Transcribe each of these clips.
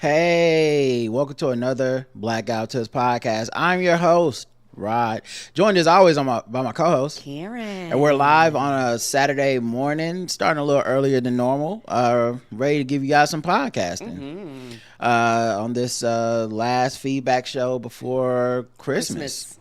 Hey, welcome to another Blackout Test podcast. I'm your host, Rod. Joined as always by my co-host, Karen. And we're live on a Saturday morning, starting a little earlier than normal, ready to give you guys some podcasting on this last feedback show before Christmas.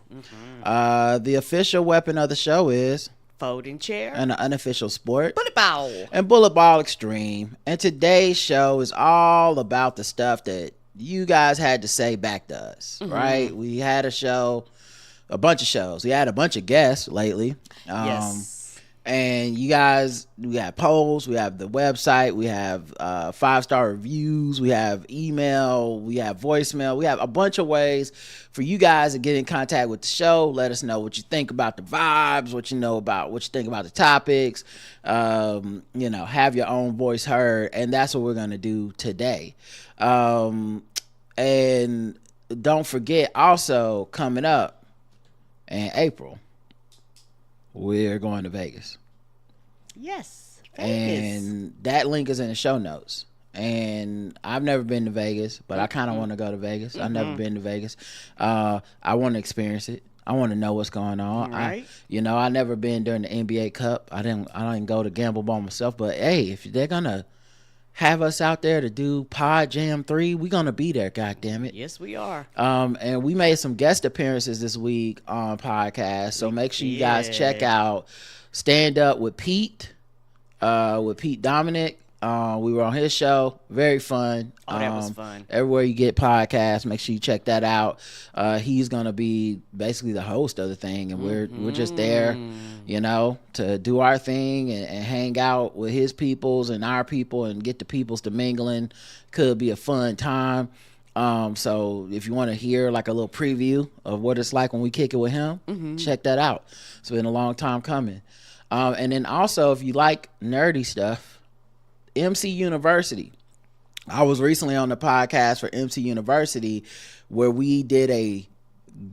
The official weapon of the show is folding chair, an unofficial sport, bullet ball, and bullet ball extreme. And today's show is all about the stuff that you guys had to say back to us, right? We had a bunch of shows. We had a bunch of guests lately. Yes. And you guys, we have polls, we have the website, we have 5-star reviews, we have email, we have voicemail, we have a bunch of ways for you guys to get in contact with the show. Let us know what you think about the vibes, what you think about the topics, have your own voice heard. And that's what we're going to do today. And don't forget, also coming up in April, we're going to Vegas. Yes, Vegas. And that link is in the show notes. And I've never been to Vegas, but I kind of want to go to Vegas. I've never been to Vegas. I want to experience it. I want to know what's going on. Right. I never been during the NBA Cup. I didn't go to gamble by myself. But hey, if they're gonna have us out there to do Pod Jam 3, we're gonna be there. God damn it. Yes, we are. And we made some guest appearances this week on podcast, so make sure you guys check out Stand Up with Pete Dominic. We were on his show. Very fun. Oh, that was fun. Everywhere you get podcasts, make sure you check that out. He's gonna be basically the host of the thing, and we're just there, to do our thing and hang out with his peoples and our people and get the peoples to mingling. Could be a fun time. So if you want to hear like a little preview of what it's like when we kick it with him, check that out. It's been a long time coming. And then also, if you like nerdy stuff, MC University. I was recently on the podcast for MC University where we did a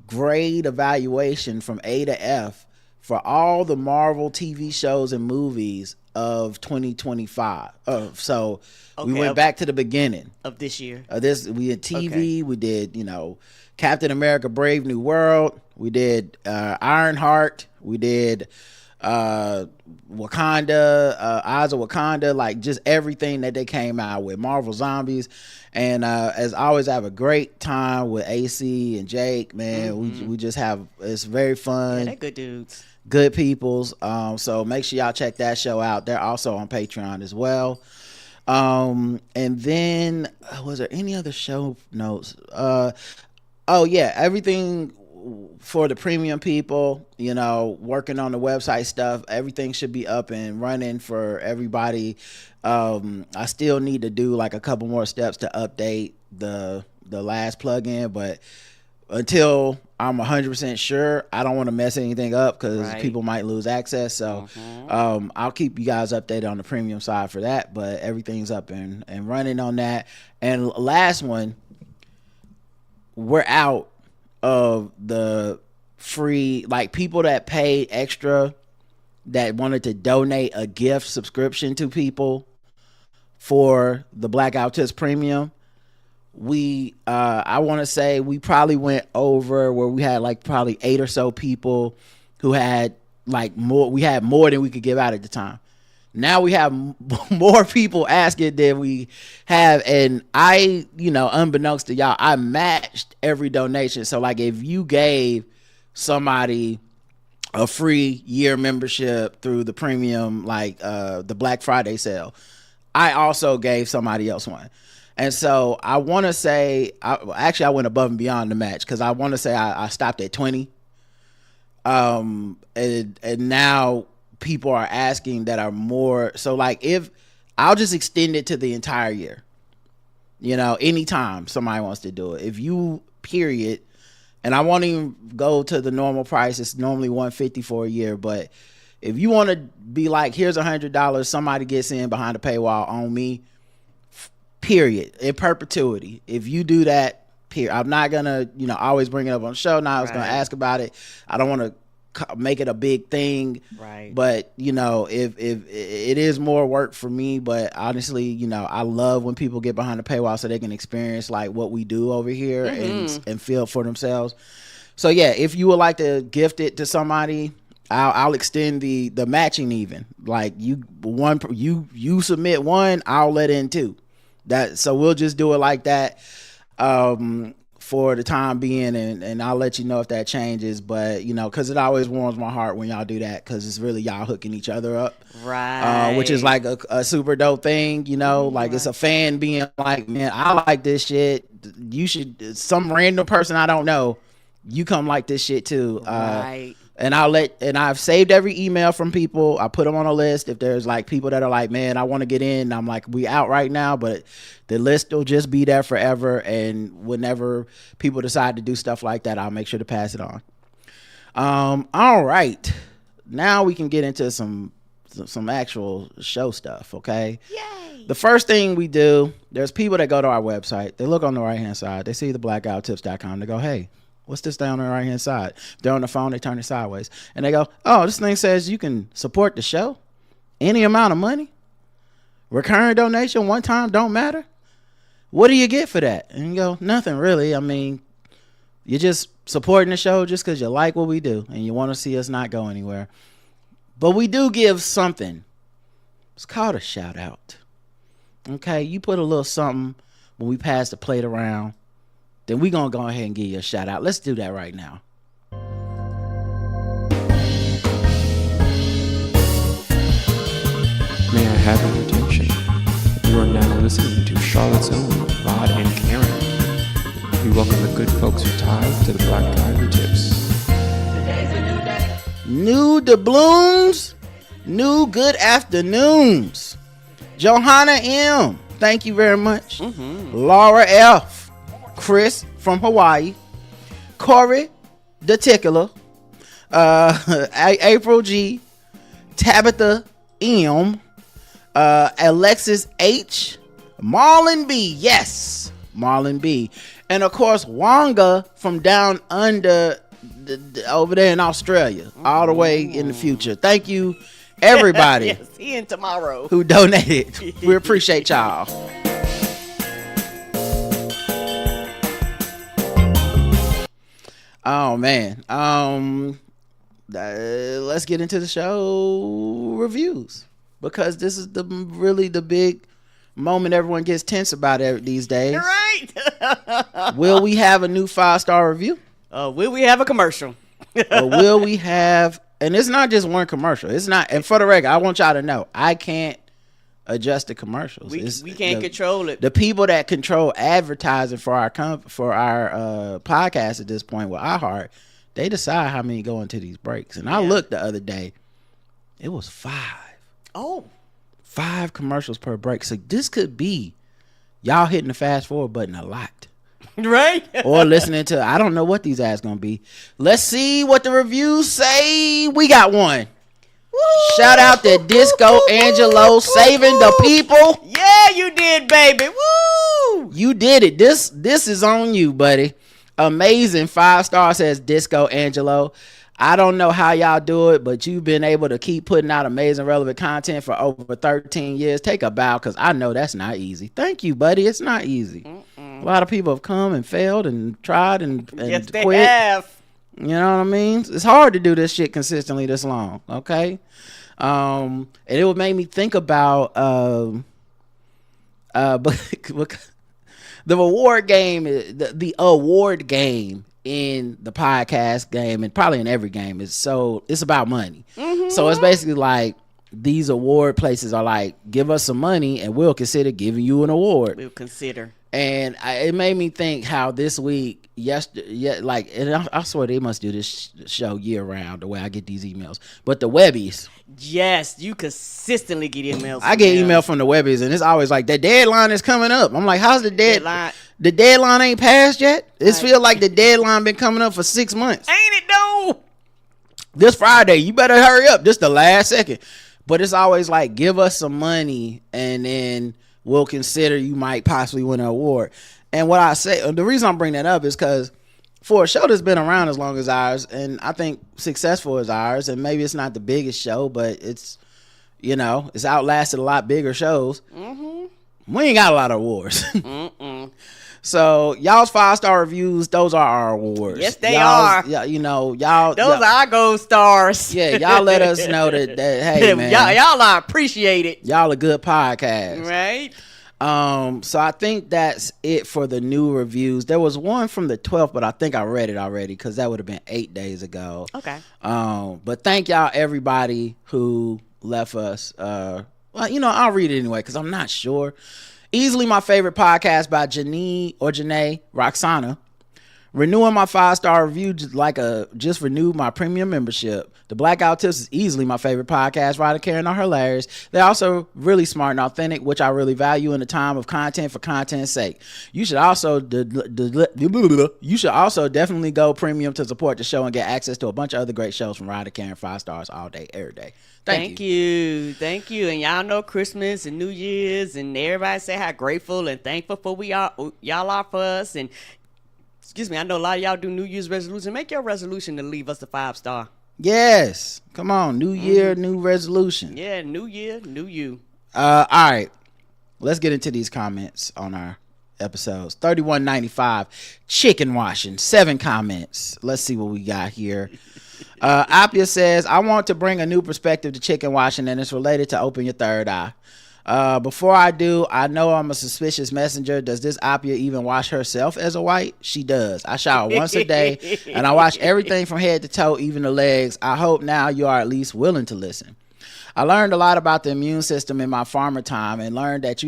grade evaluation from A to F for all the Marvel TV shows and movies of 2025. We went back to the beginning of this year. We had TV. We did, Captain America: Brave New World. We did Ironheart. We did Wakanda, Eyes of Wakanda, like just everything that they came out with, Marvel Zombies. And as always, I have a great time with AC and Jake, man. We just have, it's very fun. Yeah, they're good dudes. Good peoples. So make sure y'all check that show out. They're also on Patreon as well. And then was there any other show notes? Everything for the premium people, working on the website stuff, everything should be up and running for everybody. I still need to do like a couple more steps to update the last plugin, but until I'm 100% sure, I don't want to mess anything up because people might lose access. So I'll keep you guys updated on the premium side for that, but everything's up and running on that. And last one, we're out of the free, like people that paid extra that wanted to donate a gift subscription to people for the Blackout Test Premium. I want to say we probably went over where we had like probably 8 or so people who had like more. We had more than we could give out at the time. Now we have more people asking than we have. And I, unbeknownst to y'all, I matched every donation. So like if you gave somebody a free year membership through the premium, like the Black Friday sale, I also gave somebody else one. And so I want to say, I went above and beyond the match because I want to say I stopped at 20. And now people are asking that are more. So like if I'll just extend it to the entire year, anytime somebody wants to do it, if you period, and I won't even go to the normal price. It's normally $150 for a year. But if you want to be like, here's $100, somebody gets in behind the paywall on me, period, in perpetuity. If you do that, period. I'm not going to, always bring it up on the show. Now I was going to ask about it. I don't want to make it a big thing. Right. But you know, if it is more work for me, but honestly, you know, I love when people get behind the paywall so they can experience like what we do over here and feel for themselves. So yeah, if you would like to gift it to somebody, I'll extend the matching even. Like you submit one, I'll let in two. So we'll just do it like that for the time being, and I'll let you know if that changes. But you know, because it always warms my heart when y'all do that, because it's really y'all hooking each other up, right? Which is like a super dope thing, you know. Like it's a fan being like, man, I like this shit. You should, some random person I don't know, you come like this shit too, right? And I've saved every email from people. I put them on a list. If there's like people that are like, man, I want to get in, I'm like, we out right now, but the list will just be there forever. And whenever people decide to do stuff like that, I'll make sure to pass it on. All right, now we can get into some actual show stuff. Okay. Yay! The first thing we do, there's people that go to our website. They look on the right hand side. They see the blackouttips.com. They go, hey, what's this down on the right hand side? If they're on the phone, they turn it sideways. And they go, oh, this thing says you can support the show. Any amount of money. Recurring donation, one time, don't matter. What do you get for that? And you go, nothing really. I mean, you're just supporting the show just because you like what we do and you want to see us not go anywhere. But we do give something. It's called a shout out. Okay, you put a little something when we pass the plate around, then we're going to go ahead and give you a shout out. Let's do that right now. May I have your attention? You are now listening to Charlotte's own Rod and Karen. We welcome the good folks who tithe to the Black Guy Who Tips. Today's a new day. New doubloons, new good afternoons. Johanna M., thank you very much. Laura F., Chris from Hawaii, Corey the Tickler, April G, Tabitha M, Alexis H, Marlon B, yes, Marlon B, and of course Wanga from down under over there in Australia, all the way in the future. Thank you everybody. Yes, he in tomorrow. Who donated. We appreciate y'all. Oh man, let's get into the show reviews, because this is really the big moment everyone gets tense about these days. You're right. Will we have a new 5-star review? Will we have a commercial? Or will we have? And it's not just one commercial. It's not. And for the record, I want y'all to know, I can't adjust the commercials. We can't control it. The people that control advertising for our podcast at this point with iHeart, they decide how many go into these breaks. And I looked the other day, it was 5. Oh, 5 commercials per break. So this could be y'all hitting the fast forward button a lot. right. Or listening to, I don't know what these ads gonna be. Let's see what the reviews say. We got one. Woo! Shout out to Disco Angelo saving the people. Yeah, you did, baby. Woo! You did it. This is on you, buddy. Amazing 5-star, says Disco Angelo. I don't know how y'all do it, but you've been able to keep putting out amazing, relevant content for over 13 years. Take a bow, because I know that's not easy. Thank you, buddy. It's not easy. A lot of people have come and failed and tried and Yes, they quit. have. You know what I mean? It's hard to do this shit consistently this long, okay? And it would make me think about but the award game, the award game in the podcast game, and probably in every game, it's about money. So it's basically like these award places are like, give us some money and we'll consider giving you an award. We'll consider. And it made me think how this week, and I swear they must do this show year round, the way I get these emails. But the Webbies. Yes, you consistently get emails. I get email from the Webbies, and it's always like, the deadline is coming up. I'm like, how's the deadline? Deadline. The deadline ain't passed yet? It Right. feels like the deadline been coming up for 6 months. Ain't it though? This Friday, you better hurry up. This the last second. But it's always like, give us some money, and then we'll consider you might possibly win an award. And what I say, the reason I'm bringing that up is because for a show that's been around as long as ours, and I think successful as ours, and maybe it's not the biggest show, but it's, you know, it's outlasted a lot bigger shows. We ain't got a lot of awards. So y'all's 5-star reviews, those are our awards. Yes, they are. Yeah, you know, y'all. Those are our gold stars. Yeah, y'all let us know that hey man, y'all are appreciated. y'all a good podcast. Right? So I think that's it for the new reviews. There was one from the 12th, but I think I read it already because that would have been 8 days ago. Okay. But thank y'all everybody who left us. Well, you know, I'll read it anyway because I'm not sure. Easily my favorite podcast by Janae Roxana. Renewing my 5-star review just renewed my premium membership. The Blackout Tips is easily my favorite podcast. Rod and Karen are hilarious. They're also really smart and authentic, which I really value in the time of content for content's sake. You should also definitely go premium to support the show and get access to a bunch of other great shows from Rod and Karen. 5 stars all day, every day. Thank you. Thank you. And y'all know Christmas and New Year's, and everybody say how grateful and thankful for y'all are for us. And excuse me, I know a lot of y'all do New Year's resolution. Make your resolution to leave us a 5-star. Yes. Come on. New year, new resolution. Yeah, new year, new you. All right. Let's get into these comments on our episodes. 3195, chicken washing. 7 comments. Let's see what we got here. Appia says, I want to bring a new perspective to chicken washing, and it's related to open your third eye. Before I do, I know I'm a suspicious messenger. Does this Appia even wash herself as a white? She does. I shower once a day, and I wash everything from head to toe, even the legs. I hope now you are at least willing to listen. I learned a lot about the immune system in my farmer time, and learned that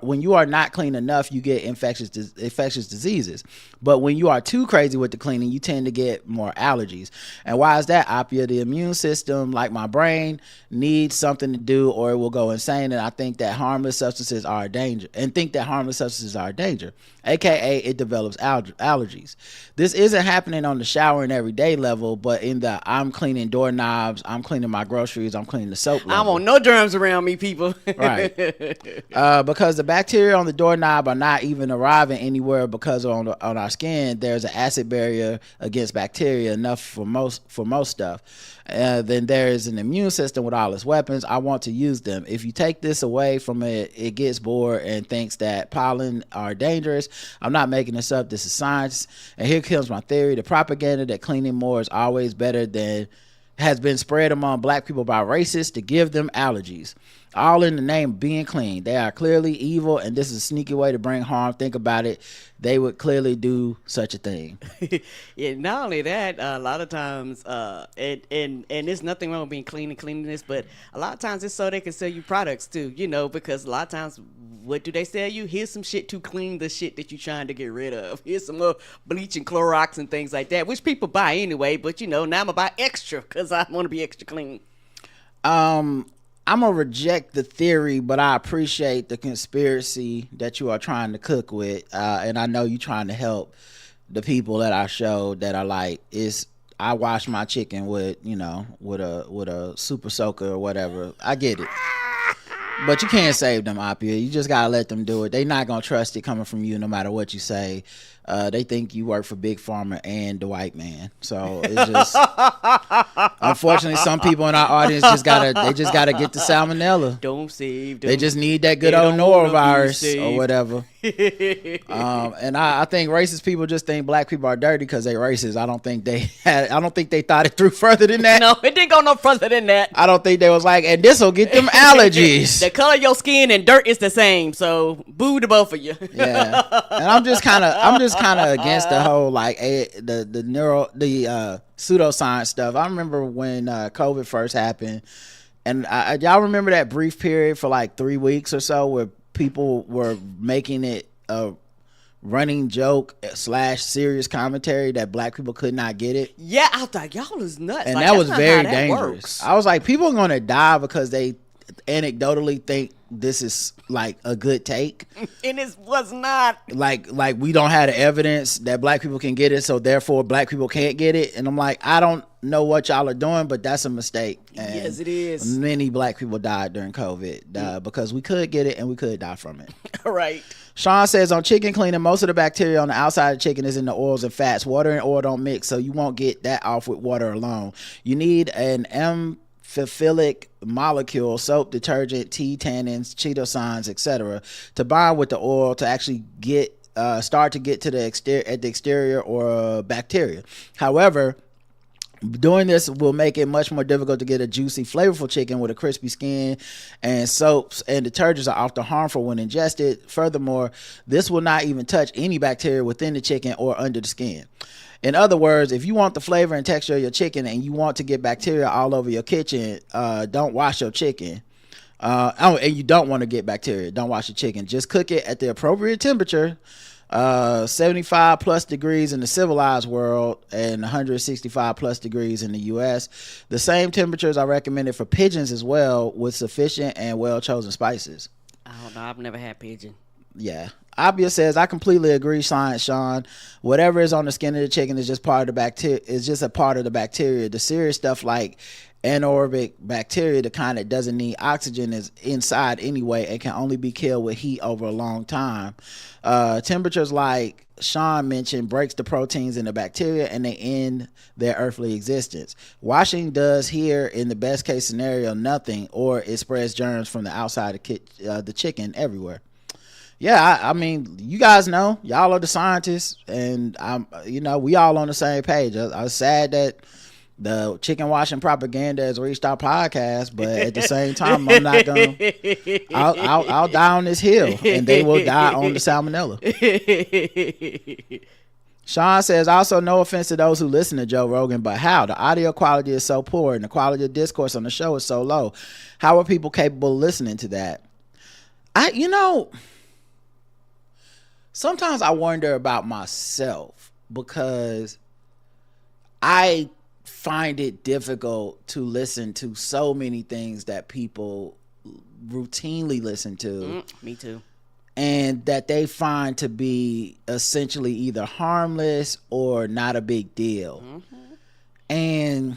when you are not clean enough, you get infectious diseases. But when you are too crazy with the cleaning, you tend to get more allergies. And why is that, Appia? The immune system, like my brain, needs something to do, or it will go insane. And I think that harmless substances are a danger. AKA, it develops allergies. This isn't happening on the shower and everyday level, but in the I'm cleaning doorknobs, I'm cleaning my groceries, I'm cleaning the soap level. I want no germs around me, people. Right. Because the bacteria on the doorknob are not even arriving anywhere, because on our skin there's an acid barrier against bacteria enough for most stuff. Then there is an immune system with all its weapons. I want to use them. If you take this away from it, it gets bored and thinks that pollen are dangerous. I'm not making this up. This is science. And here comes my theory. The propaganda that cleaning more is always better than has been spread among black people by racists to give them allergies, all in the name of being clean. They are clearly evil, and this is a sneaky way to bring harm. Think about it. They would clearly do such a thing. Yeah, not only that, a lot of times, and there's nothing wrong with being clean and cleanliness, but a lot of times it's so they can sell you products too, you know, because a lot of times, what do they sell you? Here's some shit to clean the shit that you're trying to get rid of. Here's some bleach and Clorox and things like that, which people buy anyway, but you know, now I'm gonna buy extra because I want to be extra clean. I'm gonna reject the theory, but I appreciate the conspiracy that you are trying to cook with, and I know you're trying to help the people at our show that are like, I wash my chicken with a super soaker or whatever. I get it, but you can't save them, Appia. You just gotta let them do it. They not gonna trust it coming from you, no matter what you say. They think you work for Big Pharma and the white man. So it's just, unfortunately, some people in our audience just gotta get the salmonella. Don't save them. They just need that good old norovirus or whatever. And I think racist people just think black people are dirty because they racist. I don't think they thought it through further than that. No, it didn't go no further than that. I don't think they was like, and this will get them allergies. The color of your skin and dirt is the same, so boo to both of you. Yeah, and I'm just kind of against the whole like the pseudoscience stuff. I remember when COVID first happened, and y'all remember that brief period for like 3 weeks or so where people were making it a running joke / serious commentary that black people could not get it. Yeah, I thought y'all is nuts, and like, that was very dangerous. Works. I was like, people are gonna die because they anecdotally think this is like a good take, and it was not. Like we don't have the evidence that black people can get it, so therefore black people can't get it. And I'm like, I don't know what y'all are doing, but that's a mistake. And yes, it is. many black people died during COVID because we could get it and we could die from it. Right. Sean says on chicken cleaning, most of the bacteria on the outside of chicken is in the oils and fats. Water and oil don't mix, so you won't get that off with water alone. You need an amphiphilic molecule, soap, detergent, tea, tannins, chitosan, etc., to bind with the oil to actually start to get to the exterior or bacteria. However, doing this will make it much more difficult to get a juicy, flavorful chicken with a crispy skin, and soaps and detergents are often harmful when ingested. Furthermore, this will not even touch any bacteria within the chicken or under the skin. In other words, if you want the flavor and texture of your chicken and you want to get bacteria all over your kitchen, don't wash your chicken. And you don't want to get bacteria, don't wash your chicken. Just cook it at the appropriate temperature, 75 plus degrees in the civilized world and 165 plus degrees in the US. The same temperatures are recommended for pigeons as well, with sufficient and well chosen spices. I don't know, I've never had pigeon. Yeah. Abia says, I completely agree, Science Sean. Whatever is on the skin of the chicken is just part of the bacteria. It's just a part of the bacteria. The serious stuff like anaerobic bacteria, the kind that doesn't need oxygen, is inside anyway and can only be killed with heat over a long time. Temperatures like Sean mentioned breaks the proteins in the bacteria and they end their earthly existence. Washing does here, in the best case scenario, nothing, or it spreads germs from the outside of the chicken everywhere. Yeah, I mean, you guys know, y'all are the scientists, and we all on the same page. I was sad that the chicken washing propaganda has reached our podcast, but at the same time, I'm not gonna. I'll die on this hill, and they will die on the salmonella. Sean says, also, no offense to those who listen to Joe Rogan, but how? The audio quality is so poor, and the quality of discourse on the show is so low. How are people capable of listening to that? Sometimes I wonder about myself because I find it difficult to listen to so many things that people routinely listen to. Me too. And that they find to be essentially either harmless or not a big deal. Mm-hmm. And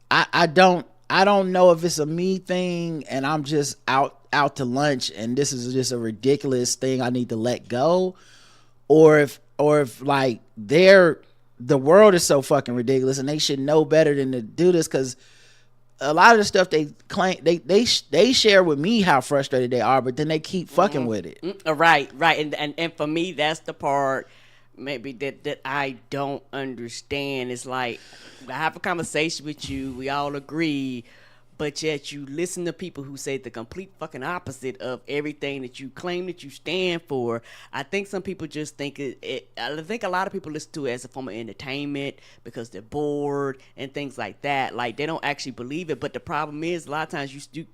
I don't know if it's a me thing and I'm just out to lunch and this is just a ridiculous thing I need to let go, or if like the world is so fucking ridiculous and they should know better than to do this, because a lot of the stuff they claim they share with me how frustrated they are, but then they keep fucking with it. Right. And for me, that's the part maybe that I don't understand. It's like I have a conversation with you, we all agree, but yet you listen to people who say the complete fucking opposite of everything that you claim that you stand for. I think some people just think I think a lot of people listen to it as a form of entertainment because they're bored and things like that. Like, they don't actually believe it. But the problem is, a lot of times you do,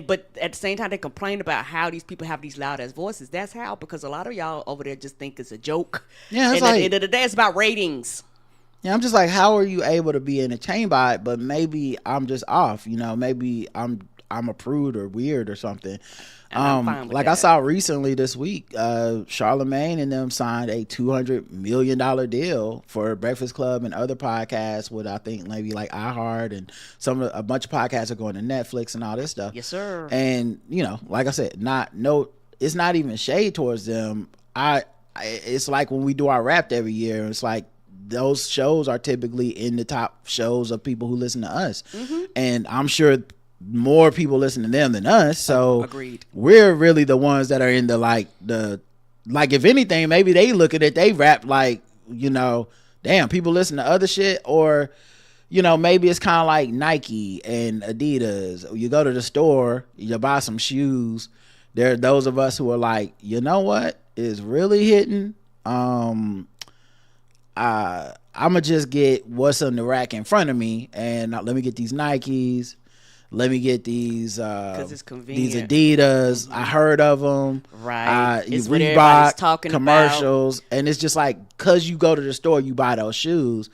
but at the same time they complain about how these people have these loud ass voices. That's how, because a lot of y'all over there just think it's a joke. Yeah, and at the end of the day, it's about ratings. Yeah, I'm just like, how are you able to be entertained by it? But maybe I'm just off, maybe I'm a prude or weird or something. Like, I saw recently this week, Charlemagne and them signed a $200 million deal for Breakfast Club and other podcasts with, I think, maybe like iHeart, and a bunch of podcasts are going to Netflix and all this stuff. Yes, sir. And like I said, it's not even shade towards them. It's like when we do our Wrapped every year, it's like, those shows are typically in the top shows of people who listen to us. Mm-hmm. And I'm sure more people listen to them than us. So agreed. We're really the ones that are in like if anything, maybe they look at it, they rap like, damn, people listen to other shit. Or, maybe it's kind of like Nike and Adidas. You go to the store, you buy some shoes. There are those of us who are like, you know what is really hitting? I'ma just get what's on the rack in front of me, and let me get these Nikes, let me get these it's convenient. These Adidas. Mm-hmm. I heard of them, right? It's Reebok talking commercials about. And it's just like, cause you go to the store, you buy those shoes,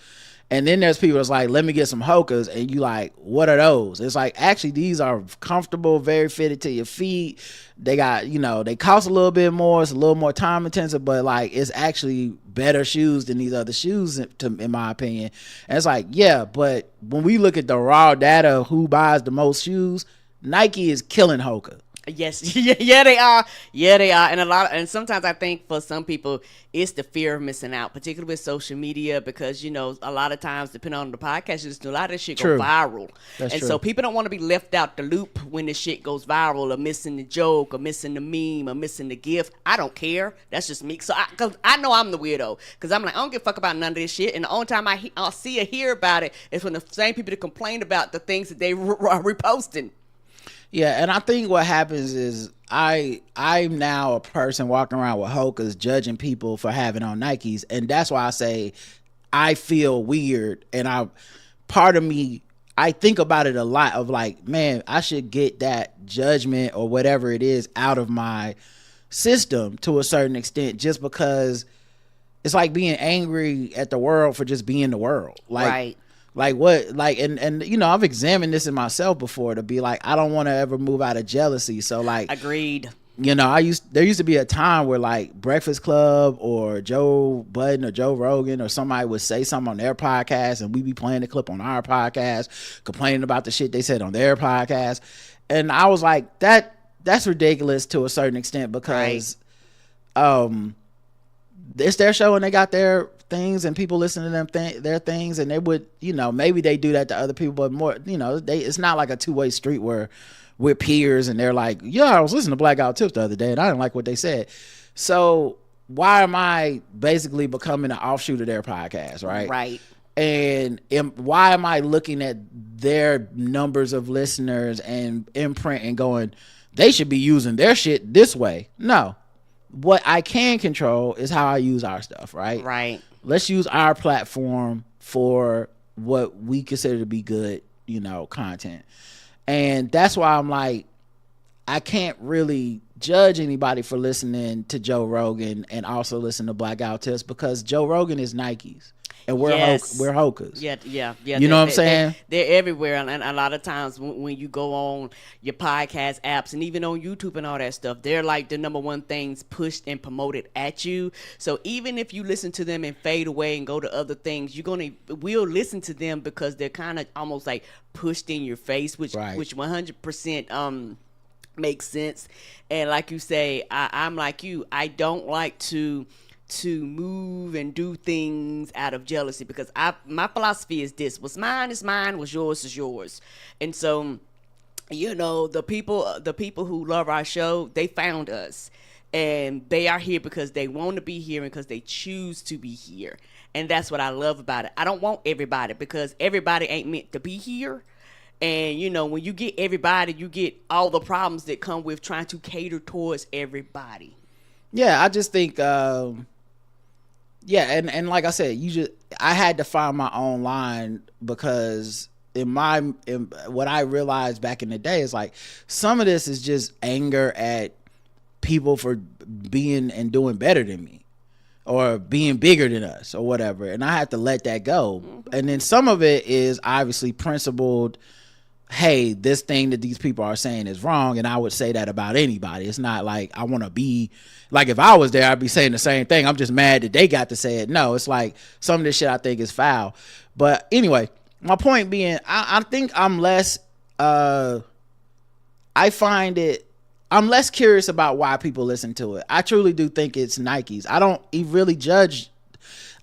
And then there's people that's like, let me get some Hokas, and you like, what are those? It's like, actually, these are comfortable, very fitted to your feet. They got, they cost a little bit more. It's a little more time intensive, but like, it's actually better shoes than these other shoes, in my opinion. And it's like, yeah, but when we look at the raw data of who buys the most shoes, Nike is killing Hoka. Yes, yeah, they are. Yeah, they are. And sometimes I think for some people, it's the fear of missing out, particularly with social media, because, a lot of times, depending on the podcast, a lot of this shit go viral. That's and true. So people don't want to be left out the loop when the shit goes viral, or missing the joke, or missing the meme, or missing the gif. I don't care. That's just me. So cause I know I'm the weirdo, because I'm like, I don't give a fuck about none of this shit. And the only time I'll see or hear about it is when the same people that complain about the things that they are reposting. Yeah, and I think what happens is I'm now a person walking around with Hokas judging people for having on Nikes, and that's why I say I feel weird, and part of me, I think about it a lot of like, man, I should get that judgment or whatever it is out of my system to a certain extent, just because it's like being angry at the world for just being the world. Like, right. Like what, like, and I've examined this in myself before to be like, I don't want to ever move out of jealousy. So like, agreed. There used to be a time where like Breakfast Club or Joe Budden or Joe Rogan or somebody would say something on their podcast, and we'd be playing the clip on our podcast, complaining about the shit they said on their podcast. And I was like, that's ridiculous to a certain extent, because it's their show and they got their things and people listen to them their things, and they would, maybe they do that to other people, but more, it's not like a two-way street where we're peers and they're like, yeah, I was listening to Blackout Tips the other day and I didn't like what they said. So why am I basically becoming an offshoot of their podcast, right? Right. And why am I looking at their numbers of listeners and imprint and going, they should be using their shit this way? No. What I can control is how I use our stuff, right? Right. Let's use our platform for what we consider to be good, content. And that's why I'm like, I can't really judge anybody for listening to Joe Rogan and also listen to Blackout Tips, because Joe Rogan is Nikes and we're Hokas. Yeah. You know what I'm saying? They're everywhere, and a lot of times when you go on your podcast apps and even on YouTube and all that stuff, they're like the number one things pushed and promoted at you. So even if you listen to them and fade away and go to other things, we'll listen to them because they're kind of almost like pushed in your face, which 100% makes sense. And like you say, I'm like you. I don't like to move and do things out of jealousy, because my philosophy is this: what's mine is mine, what's yours is yours. And so, the people who love our show, they found us, and they are here because they want to be here and because they choose to be here. And that's what I love about it. I don't want everybody, because everybody ain't meant to be here. And when you get everybody, you get all the problems that come with trying to cater towards everybody. Yeah, I just think and like I said, I had to find my own line, because in what I realized back in the day is like, some of this is just anger at people for being and doing better than me or being bigger than us or whatever, and I had to let that go. Mm-hmm. And then some of it is obviously principled. Hey, this thing that these people are saying is wrong, and I would say that about anybody. It's not like I want to be like, if I was there, I'd be saying the same thing. I'm just mad that they got to say it. No, it's like some of this shit I think is foul. But anyway, my point being, I think I'm less I'm less curious about why people listen to it. I truly do think it's Nikes. I don't really judge.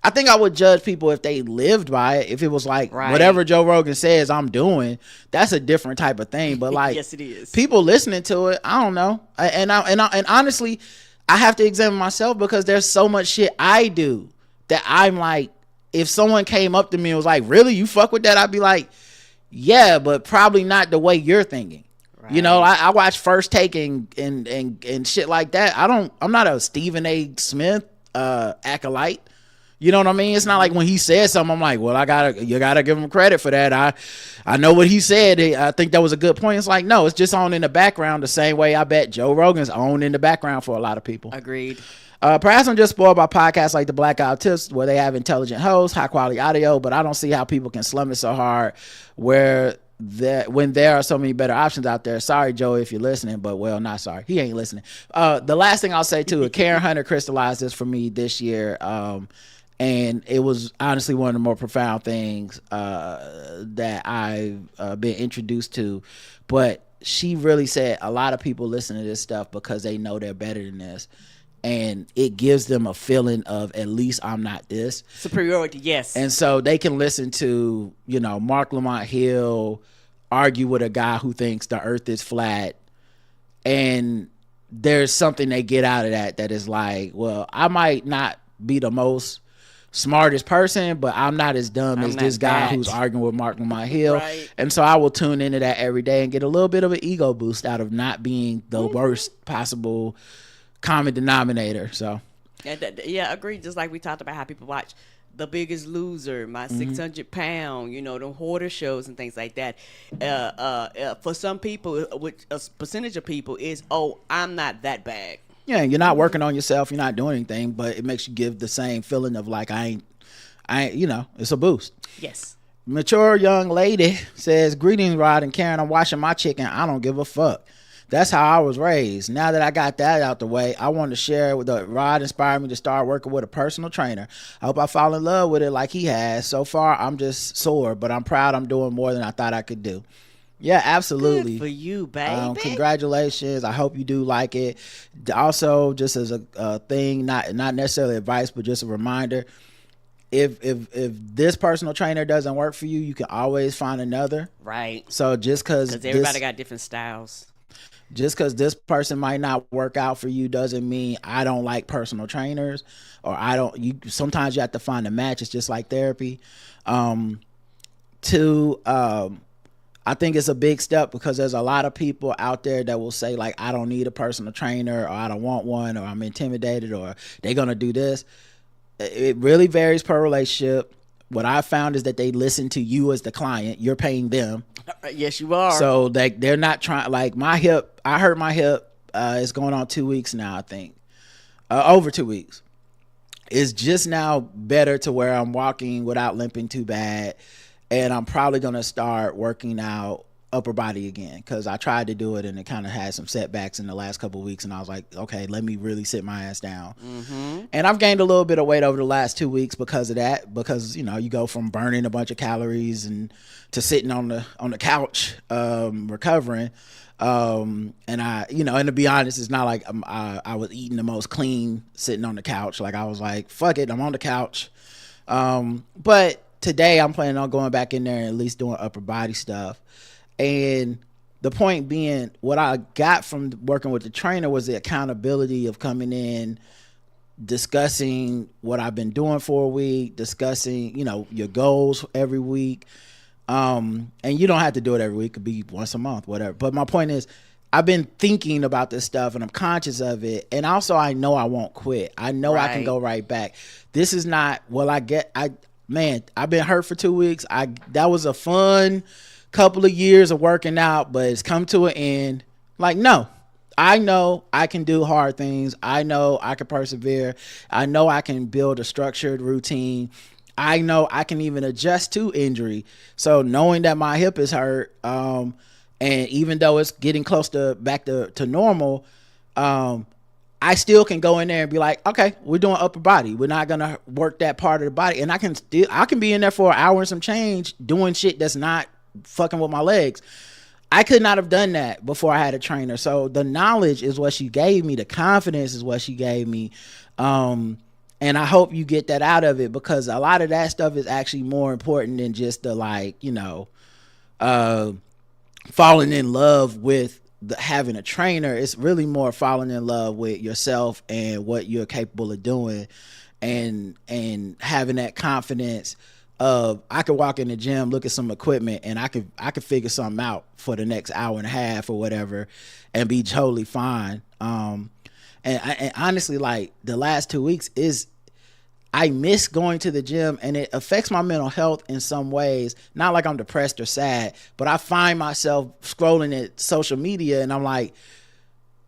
I think I would judge people if they lived by it. If it was like, whatever Joe Rogan says I'm doing, that's a different type of thing. But like, yes, it is. People listening to it, I don't know. And honestly, I have to examine myself, because there's so much shit I do that I'm like, if someone came up to me and was like, really, you fuck with that? I'd be like, yeah, but probably not the way you're thinking. Right. I watch First Take and shit like that. I'm not a Stephen A. Smith acolyte. You know what I mean? It's not like when he said something, I'm like, well, you gotta give him credit for that. I know what he said. I think that was a good point. It's like, no, it's just on in the background the same way I bet Joe Rogan's on in the background for a lot of people. Agreed. Perhaps I'm just spoiled by podcasts like the Blackout Tips where they have intelligent hosts, high quality audio, but I don't see how people can slum it so hard when there are so many better options out there. Sorry, Joey, if you're listening, but well, not sorry. He ain't listening. The last thing I'll say too, Karen Hunter crystallized this for me this year. And it was honestly one of the more profound things that I've been introduced to. But she really said a lot of people listen to this stuff because they know they're better than this. And it gives them a feeling of, at least I'm not this. Superiority, yes. And so they can listen to, Mark Lamont Hill argue with a guy who thinks the earth is flat. And there's something they get out of that is like, well, I might not be the most smartest person, but I'm not as dumb as this guy who's arguing with Mark Lamont Hill. Right. And so I will tune into that every day and get a little bit of an ego boost out of not being the worst possible common denominator. So yeah, agreed. Just like we talked about how people watch The Biggest Loser, My 600 Pound, the hoarder shows and things like that. For some people, which a percentage of people is, I'm not that bad. Yeah, you're not working on yourself, you're not doing anything, but it makes you give the same feeling of like I ain't, it's a boost. Yes. Mature young lady says, greetings, Rod and Karen. I'm washing my chicken. I don't give a fuck. That's how I was raised. Now that I got that out the way, I want to share with Rod inspired me to start working with a personal trainer. I hope I fall in love with it like he has. So far, I'm just sore, but I'm proud I'm doing more than I thought I could do. Yeah, absolutely. Good for you, baby. Congratulations. I hope you do like it. Also, just as a thing, not necessarily advice, but just a reminder, if this personal trainer doesn't work for you, you can always find another. Right. So just because everybody got different styles. Just because this person might not work out for you doesn't mean I don't like personal trainers, or sometimes you have to find a match. It's just like therapy. I think it's a big step because there's a lot of people out there that will say like, I don't need a personal trainer, or I don't want one, or I'm intimidated, or they're going to do this. It really varies per relationship. What I found is that they listen to you as the client. You're paying them. Yes, you are. So they're not trying, like my hip, I hurt my hip. It's going on 2 weeks now, I think. Over 2 weeks. It's just now better to where I'm walking without limping too bad. And I'm probably going to start working out upper body again, because I tried to do it and it kind of had some setbacks in the last couple of weeks, and I was like, okay, let me really sit my ass down. And I've gained a little bit of weight over the last 2 weeks because of that, because you go from burning a bunch of calories and to sitting on the couch recovering, and and to be honest, it's not like I was eating the most clean sitting on the couch. Like I was like, fuck it, I'm on the couch. But today I'm planning on going back in there and at least doing upper body stuff. And the point being, what I got from working with the trainer was the accountability of coming in, discussing what I've been doing for a week, discussing, your goals every week. And you don't have to do it every week. It could be once a month, whatever. But my point is, I've been thinking about this stuff and I'm conscious of it. And also I know I won't quit. I know I can go right back. This is not, I've been hurt for 2 weeks. That was a fun couple of years of working out, but it's come to an end. Like, no, I know I can do hard things. I know I can persevere. I know I can build a structured routine. I know I can even adjust to injury. So knowing that my hip is hurt, and even though it's getting close to back to normal, I still can go in there and be like, okay, we're doing upper body. We're not going to work that part of the body. And I can be in there for an hour and some change doing shit that's not fucking with my legs. I could not have done that before I had a trainer. So the knowledge is what she gave me. The confidence is what she gave me. And I hope you get that out of it, because a lot of that stuff is actually more important than just the falling in love with having a trainer. It's really more falling in love with yourself and what you're capable of doing, and having that confidence of, I could walk in the gym, look at some equipment, and I could figure something out for the next hour and a half or whatever and be totally fine. And honestly, like the last 2 weeks I miss going to the gym, and it affects my mental health in some ways. Not like I'm depressed or sad, but I find myself scrolling at social media and I'm like,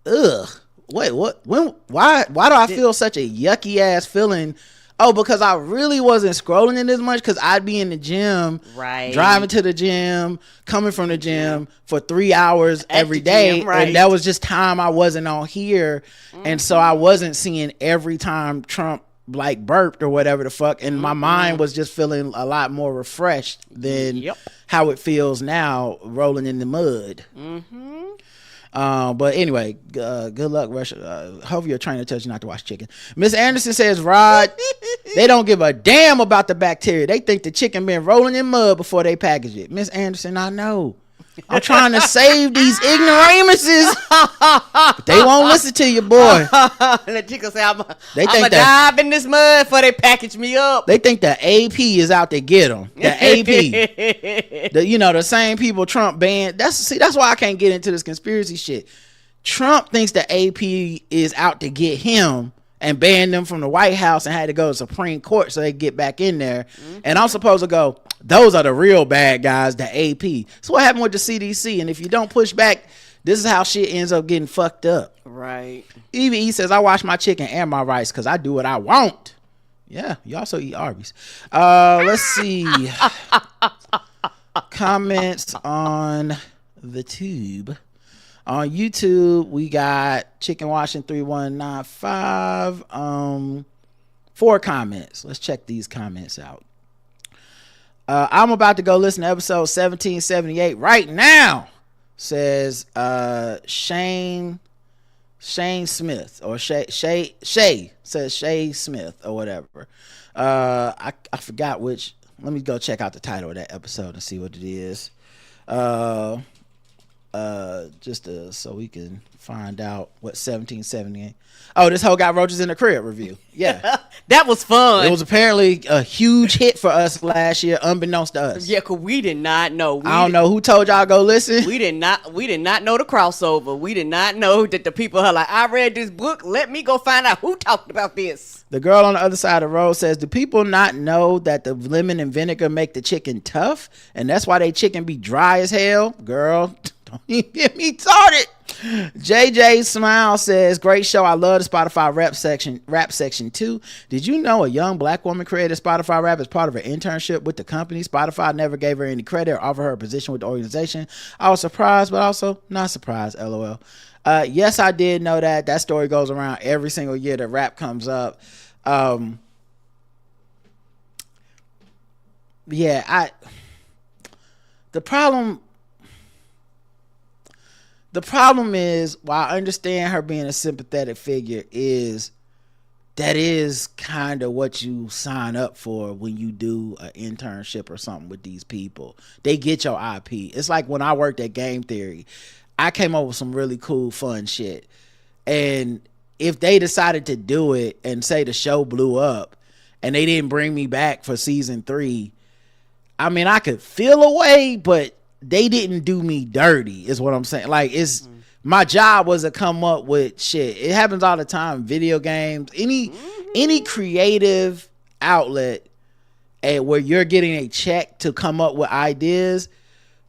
ugh, Wait, what? When? Why do I feel such a yucky ass feeling? Oh, because I really wasn't scrolling in as much because I'd be in the gym, right, driving to the gym, coming from the gym for 3 hours every the day, gym, right. and that was just time I wasn't on here, and so I wasn't seeing every time Trump like burped or whatever the fuck, and my mind was just feeling a lot more refreshed than how it feels now rolling in the mud. But anyway, good luck, Russia. Hope your trainer tells you not to watch chicken. Miss Anderson says, Rod, they don't give a damn about the bacteria. They think the chicken been rolling in mud before they package it. Miss Anderson, I know. I'm trying to save these ignoramuses, but they won't listen to you, boy. The chicken say, I'm gonna dive in this mud before they package me up. They think the AP is out to get them. The AP, the same people Trump banned. That's why I can't get into this conspiracy shit. Trump thinks the AP is out to get him and banned them from the White House and had to go to Supreme Court so they get back in there. And I'm supposed to go, those are the real bad guys, the AP. So what happened with the CDC? And if you don't push back, this is how shit ends up getting fucked up. Right. Evie says, I wash my chicken and my rice because I do what I want. Yeah, you also eat Arby's. Let's see. Comments on the tube. On YouTube, we got Chicken Washing 3195. 4 comments. Let's check these comments out. I'm about to go listen to episode 1778 right now, says Shane Smith, or Shay says Shay Smith or whatever. I forgot which. Let me go check out the title of that episode and see what it is. Just so we can find out what 1778. Oh, this hoe got roaches in the crib review. Yeah. That was fun. It was apparently a huge hit for us last year, unbeknownst to us. Yeah, because we did not know. I don't know who told y'all go listen. We did not know the crossover. We did not know that the people are like, I read this book. Let me go find out who talked about this. The girl on the other side of the road says, do people not know that the lemon and vinegar make the chicken tough? And that's why they chicken be dry as hell? Girl, don't even get me started. JJ Smile says, great show. I love the Spotify rap section too. Did you know a young black woman created Spotify rap as part of her internship with the company? Spotify never gave her any credit or offered her a position with the organization. I was surprised, but also not surprised, LOL. Yes, I did know that. That story goes around every single year that rap comes up. The problem is, while I understand her being a sympathetic figure, is that is kind of what you sign up for when you do an internship or something with these people. They get your IP. It's like when I worked at Game Theory, I came up with some really cool, fun shit. And if they decided to do it and say the show blew up and they didn't bring me back for season 3, I mean, I could feel a way, but they didn't do me dirty is what I'm saying. Like, it's my job was to come up with shit. It happens all the time. Video games, any creative outlet where you're getting a check to come up with ideas,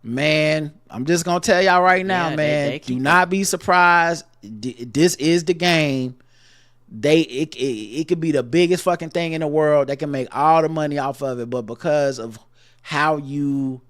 man, I'm just gonna tell y'all right now, man, do not be surprised. This is the game. It could be the biggest fucking thing in the world. They can make all the money off of it, but because of how you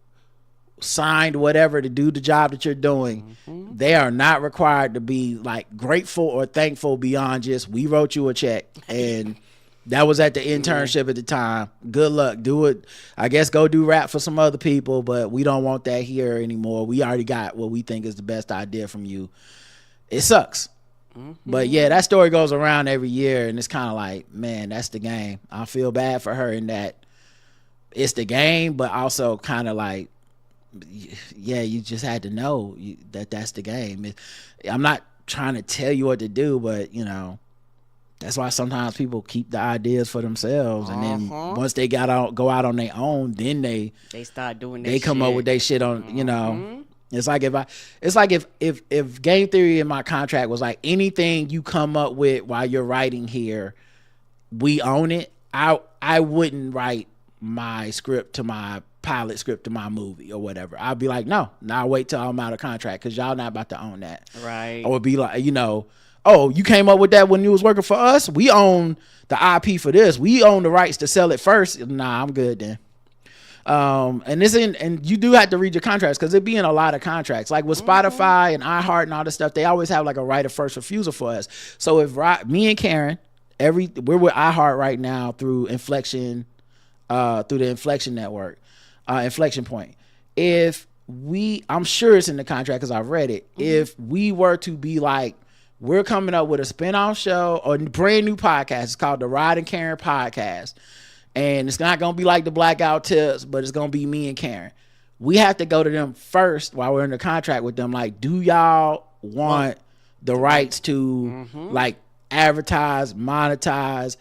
signed whatever to do the job that you're doing, they are not required to be like grateful or thankful beyond just, we wrote you a check and that was at the internship at the time. Good luck. Do it. I guess go do rap for some other people, but we don't want that here anymore. We already got what we think is the best idea from you. It sucks. But yeah, that story goes around every year and it's kind of like, man, that's the game. I feel bad for her in that it's the game, but also kind of like, yeah, you just had to know that that's the game. I'm not trying to tell you what to do, but that's why sometimes people keep the ideas for themselves, and then once they go out on their own, then they start doing. They come up with their shit on. It's like if Game Theory in my contract was like, anything you come up with while you're writing here, we own it. I wouldn't write my script to my pilot script to my movie or whatever. I'd be like, no, I'll wait till I'm out of contract because y'all not about to own that. Right. Or be like, oh, you came up with that when you was working for us? We own the IP for this. We own the rights to sell it first. Nah, I'm good then. And you do have to read your contracts because it be in a lot of contracts. Like with Spotify and iHeart and all this stuff, they always have like a right of first refusal for us. So if me and Karen, we're with iHeart right now through Inflection, through the Inflection Network, Inflection Point. I'm sure it's in the contract because I've read it. If we were to be like, we're coming up with a spinoff show or a brand new podcast, it's called the Rod and Karen Podcast. And it's not going to be like the Blackout Tips, but it's going to be me and Karen. We have to go to them first while we're in the contract with them. Like, do y'all want the rights to like advertise, monetize,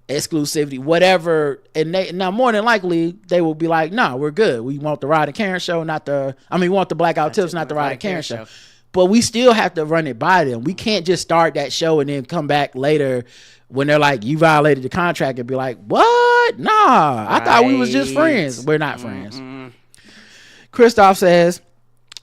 exclusivity, whatever? And now more than likely they will be like, no, we're good. We want the Rod and Karen show, we want the Blackout Tips, not the Rod and Karen show. But we still have to run it by them. We can't just start that show and then come back later when they're like, you violated the contract, and be like, what? Nah, I thought we was just friends. We're not friends. Christoph says,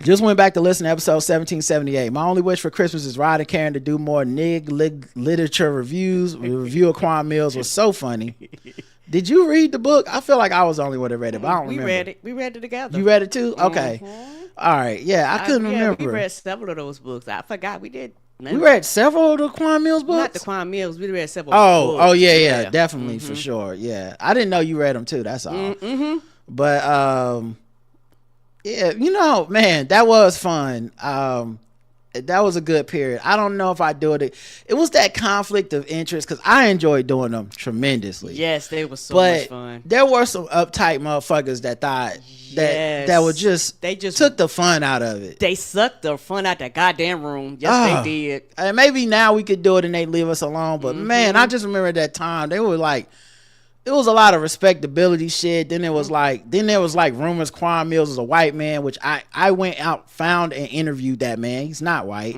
just went back to listen to episode 1778. My only wish for Christmas is Rod and Karen to do more literature reviews. The review of Quan Mills was so funny. Did you read the book? I feel like I was the only one that read it, but I don't remember. We read it together. You read it too? Okay. All right. Yeah, I couldn't remember. We read several of those books. I forgot we did. We read several of the Quan Mills books? Not the Quan Mills. We read several books. Oh, yeah. Definitely, for sure. Yeah. I didn't know you read them, too. That's all. But, yeah, man, that was fun. That was a good period. I don't know if I do it. It was that conflict of interest because I enjoyed doing them tremendously. Yes, they were so much fun. There were some uptight motherfuckers that thought that were they just took the fun out of it. They sucked the fun out that goddamn room. Yes, they did. And maybe now we could do it and they leave us alone. But man, I just remember that time they were like, it was a lot of respectability shit. Then there was like rumors Quan Mills was a white man, which I went out, found and interviewed that man. He's not white.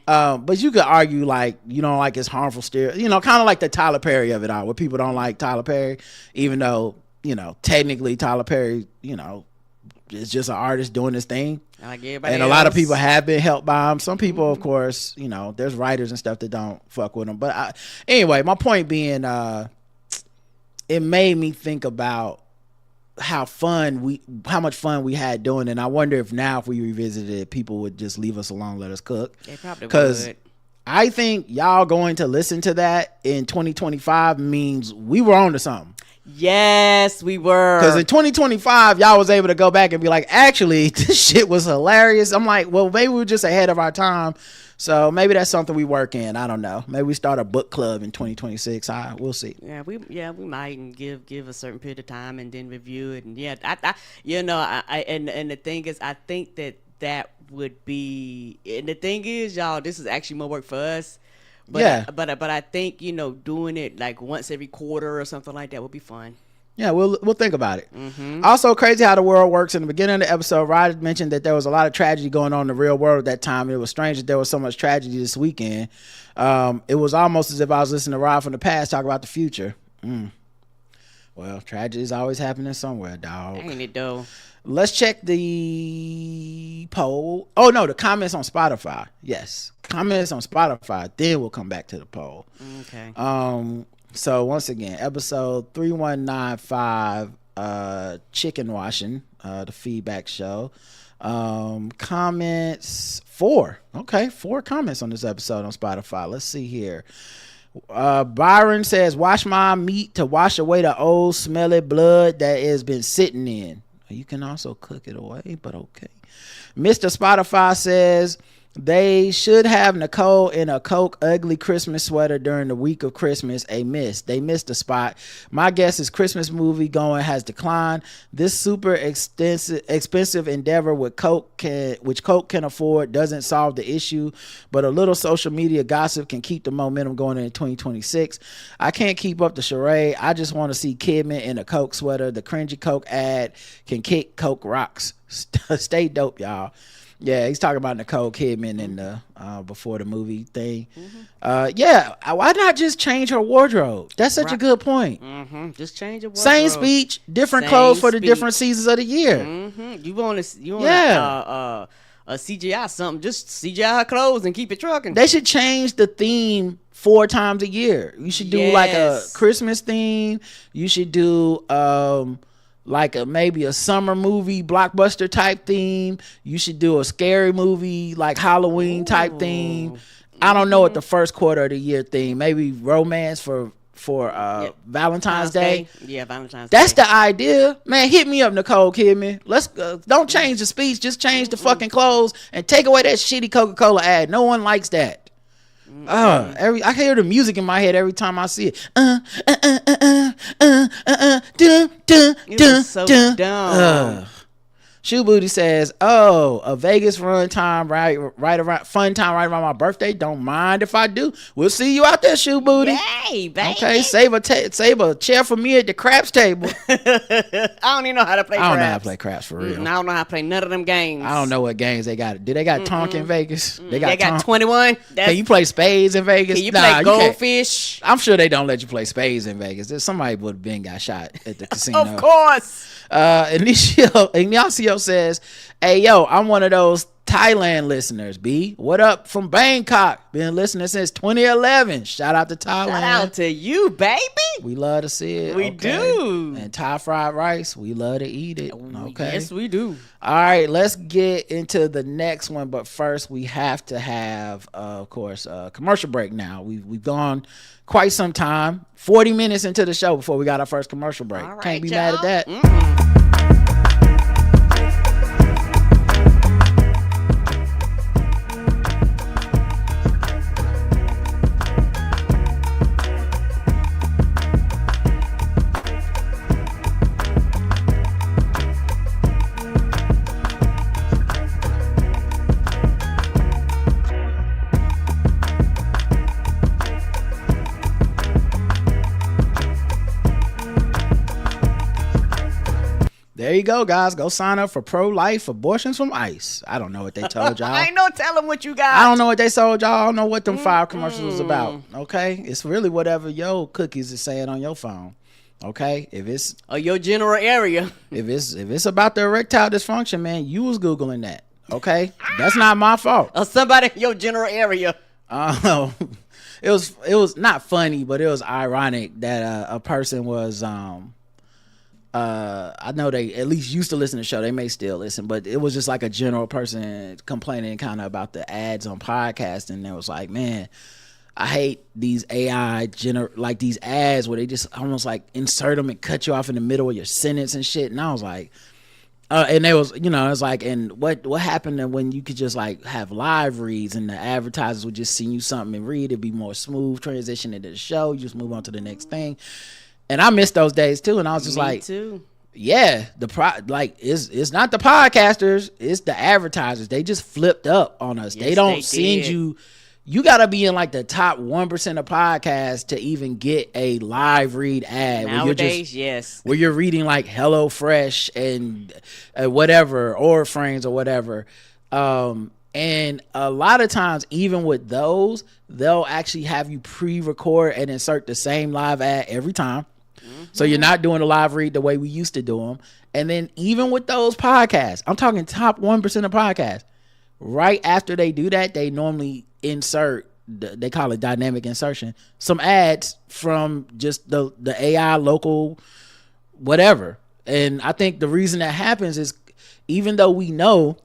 But you could argue like you don't like his harmful kind of like the Tyler Perry of it all, where people don't like Tyler Perry, even though technically Tyler Perry is just an artist doing his thing. Like everybody and a lot of people have been helped by him. Some people, of course, there's writers and stuff that don't fuck with him. But anyway, my point being, it made me think about how much fun we had doing it. And I wonder if now if we revisited it, people would just leave us alone, let us cook. They probably would. I think y'all going to listen to that in 2025 means we were on to something. Yes, we were. Because in 2025, y'all was able to go back and be like, actually, this shit was hilarious. I'm like, well, maybe we were just ahead of our time. So maybe that's something we work in. I don't know. Maybe we start a book club in 2026. We'll see. Yeah, we might and give a certain period of time and then review it. And and the thing is, I think that would be. And the thing is, y'all, this is actually more work for us. But but I think doing it like once every quarter or something like that would be fun. Yeah, we'll think about it. Also, crazy how the world works. In the beginning of the episode, Rod mentioned that there was a lot of tragedy going on in the real world at that time. It was strange that there was so much tragedy this weekend. It was almost as if I was listening to Rod from the past talk about the future. Well, tragedy is always happening somewhere, dog. Ain't it though? Let's check the poll. Oh no, the comments on Spotify. Yes, comments on Spotify. Then we'll come back to the poll. Okay. So once again, episode 3195, chicken washing, the feedback show. Comments 4. Okay, 4 comments on this episode on Spotify. Let's see here. Byron says, wash my meat to wash away the old smelly blood that has been sitting in. You can also cook it away, but okay. Mr. Spotify says, they should have Nicole in a Coke ugly Christmas sweater during the week of Christmas. They missed the spot. My guess is Christmas movie going has declined. This super expensive endeavor with which Coke can afford doesn't solve the issue, but a little social media gossip can keep the momentum going into 2026. I can't keep up the charade. I just want to see Kidman in a Coke sweater. The cringy Coke ad can kick Coke rocks. Stay dope, y'all. Yeah, he's talking about Nicole Kidman in the before the movie thing. Yeah, why not just change her wardrobe? That's such a good point. Just change your wardrobe. Same speech, different clothes for the different seasons of the year. You want CGI something. Just CGI her clothes and keep it trucking. They should change the theme 4 times a year. You should do like a Christmas theme. You should do like maybe a summer movie blockbuster type theme. You should do a scary movie like Halloween type theme. I don't know what the first quarter of the year theme. Maybe romance for Valentine's Day. Yeah, Valentine's Day. That's the idea, man. Hit me up, Nicole Kidman. Let's don't change the speech, just change the fucking clothes and take away that shitty Coca-Cola ad. No one likes that. I hear the music in my head every time I see it. So dumb. Shoe Booty says, "Oh, a Vegas fun time right around my birthday. Don't mind if I do. We'll see you out there, Shoe Booty. Yay, baby. Okay, save a chair for me at the craps table. I don't even know how to play craps. I don't know how to play craps for real. I don't know how to play none of them games. I don't know what games they got. Do they got Tonk in Vegas? They got 21. Can you play spades in Vegas? Can you play goldfish? I'm sure they don't let you play spades in Vegas. There's somebody would have been got shot at the casino. Of course. Ignacio says, "Hey yo, I'm one of those Thailand listeners. B, what up from Bangkok? Been listening since 2011. Shout out to Thailand. Shout out to you, baby. We love to see it. We do. And Thai fried rice, we love to eat it. Okay. Yes, we do. All right, let's get into the next one, but first we have to have, of course, a commercial break. Now we've gone quite some time, 40 minutes into the show before we got our first commercial break. All right, Can't be y'all. mad at that. There you go, guys. Go sign up for pro-life abortions from ICE. I don't know what they told y'all. I ain't no telling what you got. I don't know what they sold y'all. I don't know what them 5 commercials was about. Okay, it's really whatever your cookies is saying on your phone. Okay, if it's or your general area. If it's about the erectile dysfunction, man, you was googling that. Okay, that's not my fault. Or somebody in your general area. It was not funny, but it was ironic that a person was I know they at least used to listen to the show. They may still listen, but it was just like a general person complaining kind of about the ads on podcasts, and it was like, man, I hate these AI like these ads where they just almost like insert them and cut you off in the middle of your sentence and shit. And I was like, and they was, it's like, and what happened when you could just like have live reads and the advertisers would just send you something and read, it'd be more smooth transition into the show. You just move on to the next thing. And I missed those days too. And I was just Me too. Yeah, it's not the podcasters, it's the advertisers. They just flipped up on us. Yes, they don't they send did. you gotta be in like the top 1% of podcasts to even get a live read ad. Nowadays, yes. Where you're reading like HelloFresh and whatever, or Frames or whatever. And a lot of times, even with those, they'll actually have you pre-record and insert the same live ad every time. So you're not doing a live read the way we used to do them. And then even with those podcasts, I'm talking top 1% of podcasts, right after they do that, they normally insert, they call it dynamic insertion, some ads from just the AI local whatever. And I think the reason that happens is, even though we know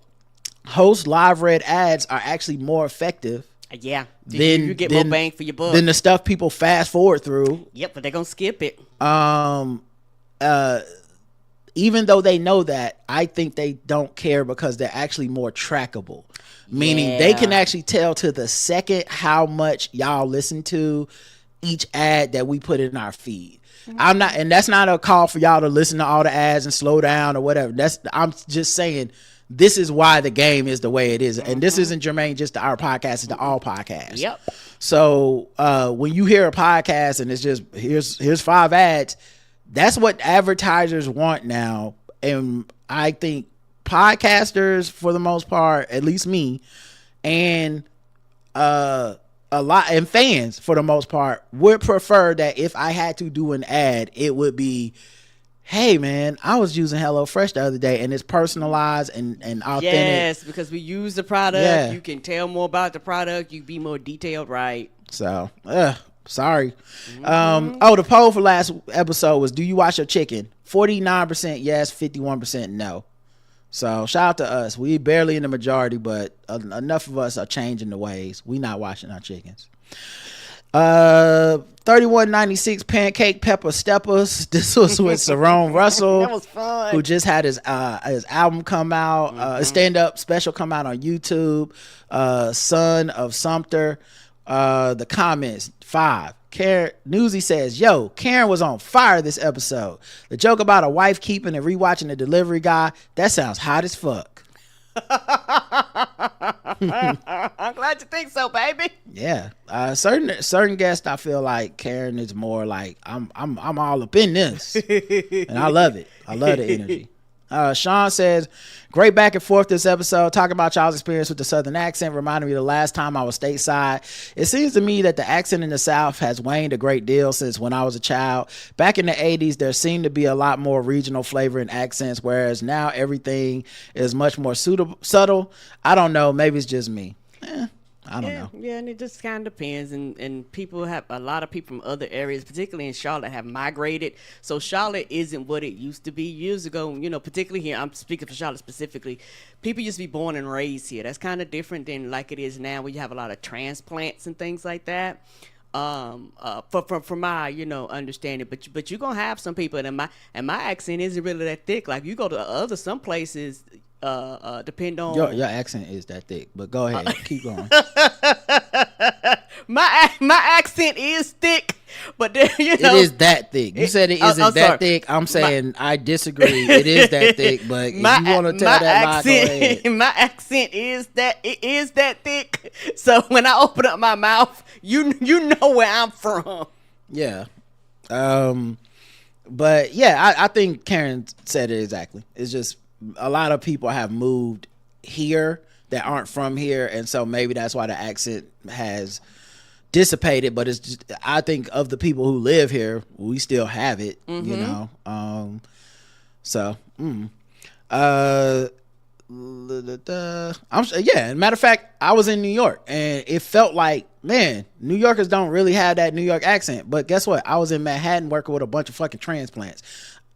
host live read ads are actually more effective, yeah, you get more bang for your buck than the stuff people fast forward through. Yep, but they're gonna skip it. Even though they know that, I think they don't care because they're actually more trackable. Meaning they can actually tell to the second how much y'all listen to each ad that we put in our feed. That's not a call for y'all to listen to all the ads and slow down or whatever. I'm just saying, this is why the game is the way it is. And this isn't germane just to our podcast, it's to all podcasts. Yep. So when you hear a podcast and it's just, here's 5 ads, that's what advertisers want now. And I think podcasters, for the most part, at least me, and a lot, and fans for the most part, would prefer that if I had to do an ad, it would be hey man, I was using HelloFresh the other day and it's personalized and authentic. Yes, because we use the product. Yeah. You can tell more about the product. You be more detailed, right? So, sorry. The poll for last episode was, do you wash your chicken? 49% yes, 51% no. So shout out to us. We barely in the majority, but enough of us are changing the ways. We not washing our chickens. 3196 Pancake Pepper Steppers. This was with Saron Russell. That was fun. Who just had his album come out, his stand-up special come out on YouTube. Son of Sumter. The comments, 5. Karen Newsy says, yo, Karen was on fire this episode. The joke about a wife keeping and rewatching The Delivery Guy, that sounds hot as fuck. I'm glad you think so, baby. Yeah. Certain guests, I feel like Karen is more like, I'm all up in this. And I love it. I love the energy. Sean says, great back and forth this episode, talking about y'all's experience with the Southern accent reminded me of the last time I was stateside. It seems to me that the accent in the South has waned a great deal since when I was a child. Back in the 80s, there seemed to be a lot more regional flavor in accents, whereas now everything is much more subtle. I don't know, maybe it's just me. I don't know. Yeah, and it just kind of depends. And people have, a lot of people from other areas, particularly in Charlotte, have migrated. So Charlotte isn't what it used to be years ago. You know, particularly here, I'm speaking for Charlotte specifically. People used to be born and raised here. That's kind of different than like it is now, where you have a lot of transplants and things like that. From my understanding, but you're gonna have some people, and my accent isn't really that thick. Like you go to some places. Depend on your accent is that thick, but go ahead, keep going. my accent is thick, but it is that thick. You said it isn't that thick. I'm saying I disagree. It is that thick, but if you want to tell that lie, go ahead. My accent is that thick. So when I open up my mouth, you know where I'm from. Yeah. But yeah, I think Karen said it exactly. It's just a lot of people have moved here that aren't from here, and so maybe that's why the accent has dissipated. But it's just, I think of the people who live here, we still have it, you know. Matter of fact, I was in New York and it felt like, man, New Yorkers don't really have that New York accent. But guess what? I was in Manhattan working with a bunch of fucking transplants.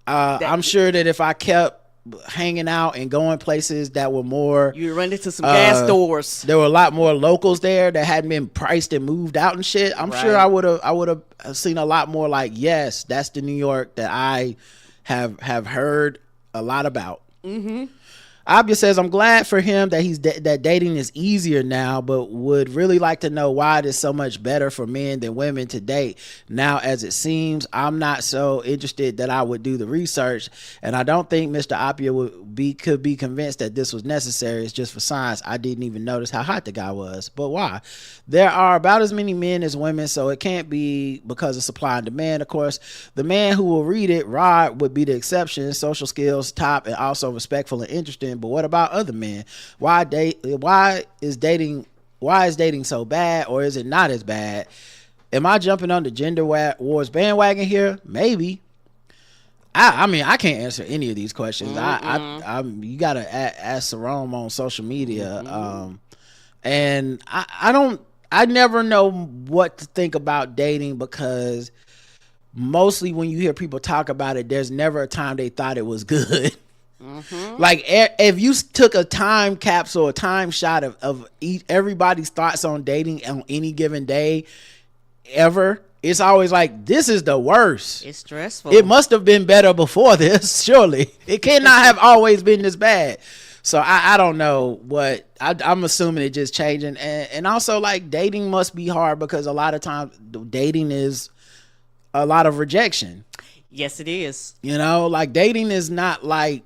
I'm sure that if I kept hanging out and going places that were more, you run into some gas stores, there were a lot more locals there that hadn't been priced and moved out and shit. I'm sure I would have seen a lot more like, yes, that's the New York that I have heard a lot about. Abia says, I'm glad for him that that dating is easier now, but would really like to know why it is so much better for men than women to date now. As it seems, I'm not so interested that I would do the research, and I don't think Mr. Apia could be convinced that this was necessary. It's just for science. I didn't even notice how hot the guy was, but why? There are about as many men as women, so it can't be because of supply and demand. Of course, the man who will read it, Rod, would be the exception. Social skills top and also respectful and interesting. But what about other men? Why is dating so bad, or is it not as bad? Am I jumping on the gender wars bandwagon here? Maybe. I mean, I can't answer any of these questions. You gotta ask Sarom on social media. And I never know what to think about dating, because mostly when you hear people talk about it, there's never a time they thought it was good. Like if you took a time capsule, a time shot of everybody's thoughts on dating on any given day ever, it's always like, this is the worst. It's stressful. It must have been better before this. Surely it cannot have always been this bad. So I don't know what I'm assuming it just changing. And also, like, dating must be hard because a lot of times dating is a lot of rejection. Yes, it is. You know, like, dating is not like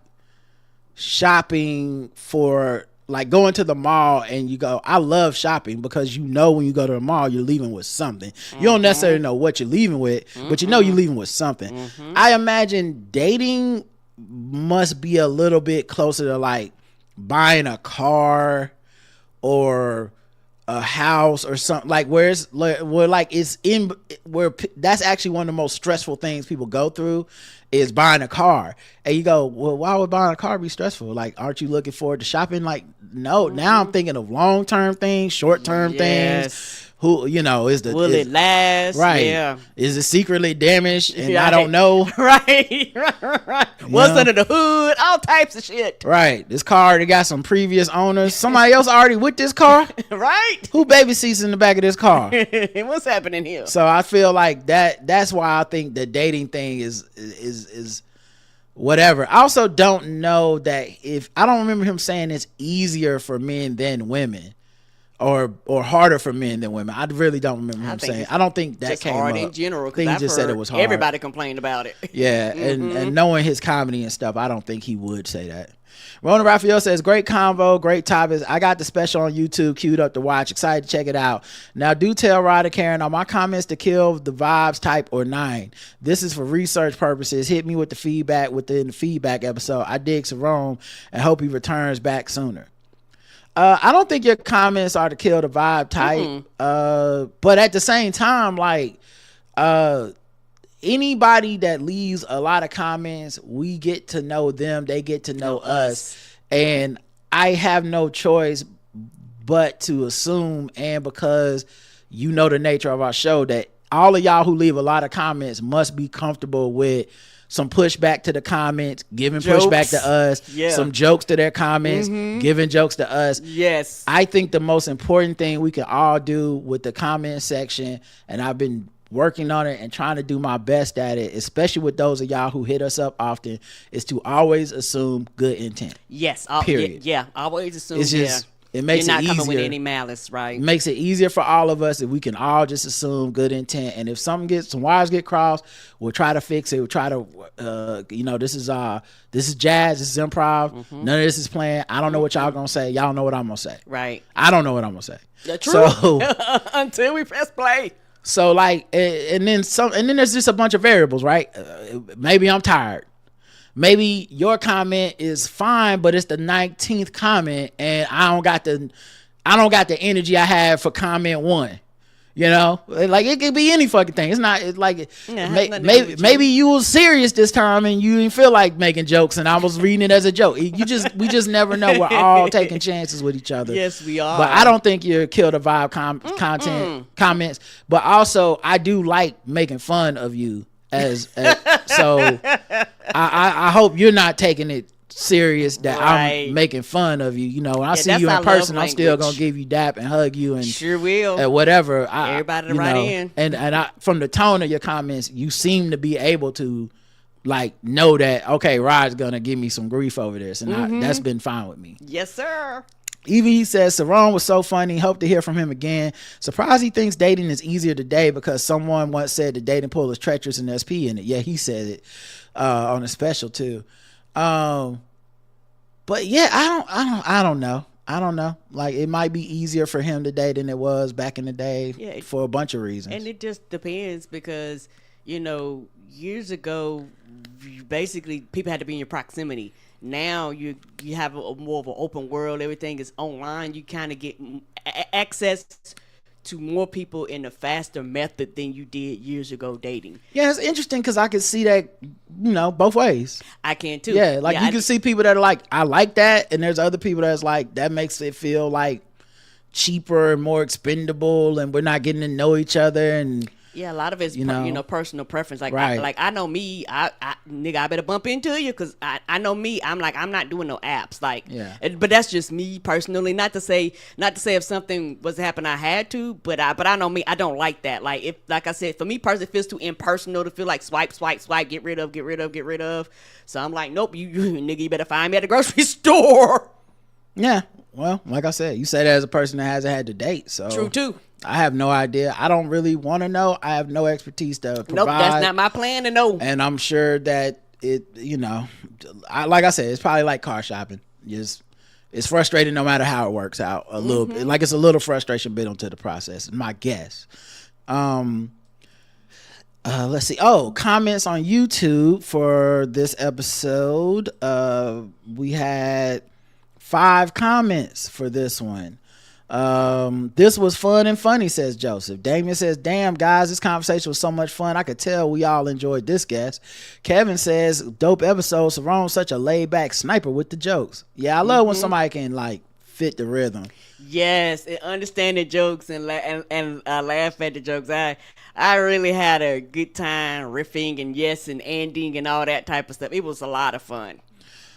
shopping for, like, going to the mall and you go, I love shopping, because you know when you go to the mall you're leaving with something. You don't necessarily know what you're leaving with, but you know you're leaving with something. I imagine dating must be a little bit closer to like buying a car or a house or something, like where it's in where that's actually one of the most stressful things people go through is buying a car. And you go, well, why would buying a car be stressful? Like, aren't you looking forward to shopping? Like, no. Now I'm thinking of long-term things, short-term things. Who, you know, will it last? Right. Yeah. Is it secretly damaged and I don't know? Right. What's under the hood? All types of shit. Right. This car, they got some previous owners. Somebody else already with this car. Right. Who baby seats in the back of this car? What's happening here? So I feel like that's why I think the dating thing is whatever. I also don't know that I don't remember him saying it's easier for men than women. Or harder for men than women. I really don't remember him saying. I don't think that came hard up. In general. I think he just said it was hard. Everybody complained about it. Yeah, and knowing his comedy and stuff, I don't think he would say that. Rona Raphael says, great convo, great topics. I got the special on YouTube queued up to watch. Excited to check it out. Now, do tell Rod and Karen, are my comments to kill the vibes type or 9? This is for research purposes. Hit me with the feedback within the feedback episode. I dig Sarone and hope he returns back sooner. I don't think your comments are to kill the vibe type. But at the same time, like, anybody that leaves a lot of comments, we get to know them, they get to know us. And I have no choice but to assume, and because you know the nature of our show, that all of y'all who leave a lot of comments must be comfortable with some pushback to the comments, giving jokes. Pushback to us, some jokes to their comments, giving jokes to us. Yes. I think the most important thing we can all do with the comment section, and I've been working on it and trying to do my best at it, especially with those of y'all who hit us up often, is to always assume good intent. Yes. Period. Yeah. Always assume. It's just, it makes You're it not easier. coming with any malice, right? It makes it easier for all of us if we can all just assume good intent. And if some wires get crossed, we'll try to fix it. We'll try to, this is jazz. This is improv. None of this is planned. I don't know what y'all gonna say. Y'all know what I'm gonna say. Right. I don't know what I'm gonna say. True. So until we press play. So like, and then there's just a bunch of variables, right? Maybe I'm tired. Maybe your comment is fine, but it's the 19th comment, and I don't got the energy I had for comment 1. You know, like it could be any fucking thing. It's not. It's like maybe you was serious this time and you didn't feel like making jokes, and I was reading it as a joke. We just never know. We're all taking chances with each other. Yes, we are. But I don't think you're kill the vibe comments. But also, I do like making fun of you so I hope you're not taking it serious that I'm making fun of you. You know, when I see you in person, I'm still gonna give you dap and hug you and sure will and whatever. Everybody to write in. And I, from the tone of your comments, you seem to be able to like know that Rod's gonna give me some grief over this, and that's been fine with me. Yes, sir. Evie says, Sarone was so funny. Hope to hear from him again. Surprised he thinks dating is easier today because someone once said the dating pool is treacherous and there's pee in it. Yeah, he said it on a special too. But yeah, I don't know. Like, it might be easier for him today than it was back in the day for a bunch of reasons. And it just depends because, years ago, basically people had to be in your proximity. Now you have more of an open world. Everything is online. You kind of get access to more people in a faster method than you did years ago dating. Yeah, it's interesting because I can see that, both ways. I can too. Yeah, like you can see people that are like, I like that, and there's other people that's like, that makes it feel like cheaper and more expendable, and we're not getting to know each other. And yeah, a lot of it's personal preference. Like, right. I know me, I better bump into you because I know me. I'm like, I'm not doing no apps. Like, but that's just me personally. Not to say if something was to happen, I had to. But I know me. I don't like that. Like I said, for me personally, it feels too impersonal to feel like swipe, get rid of. So I'm like, nope, you nigga, you better find me at the grocery store. Yeah. Well, like I said, you say that as a person that hasn't had to date. So true too. I have no idea. I don't really want to know. I have no expertise to provide. Nope, that's not my plan to know. And I'm sure that it, like I said, it's probably like car shopping. It's frustrating no matter how it works out. A little bit, like it's a little frustration built into the process. My guess. Let's see. Oh, comments on YouTube for this episode. We had 5 comments for this one. This was fun and funny, says Joseph. Damien says, damn guys, this conversation was so much fun. I could tell we all enjoyed this guest. Kevin says, dope episode. Saron's such a laid back sniper with the jokes. Yeah, I love when somebody can like fit the rhythm. Yes, and understand the jokes and laugh at the jokes. I really had a good time riffing and yes and ending and all that type of stuff. It was a lot of fun.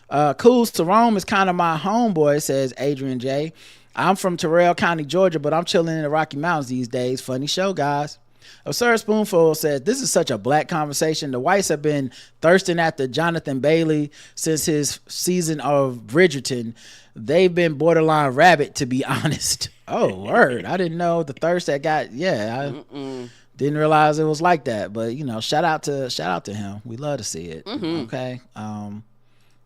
Cool. Saron is kind of my homeboy, says Adrian J. I'm from Terrell County, Georgia, but I'm chilling in the Rocky Mountains these days. Funny show, guys. Absurd Spoonful says, this is such a black conversation. The whites have been thirsting after Jonathan Bailey since his season of Bridgerton. They've been borderline rabbit, to be honest. Oh, word. I didn't know the thirst that got, I didn't realize it was like that. But, you know, shout out to him. We love to see it. Okay.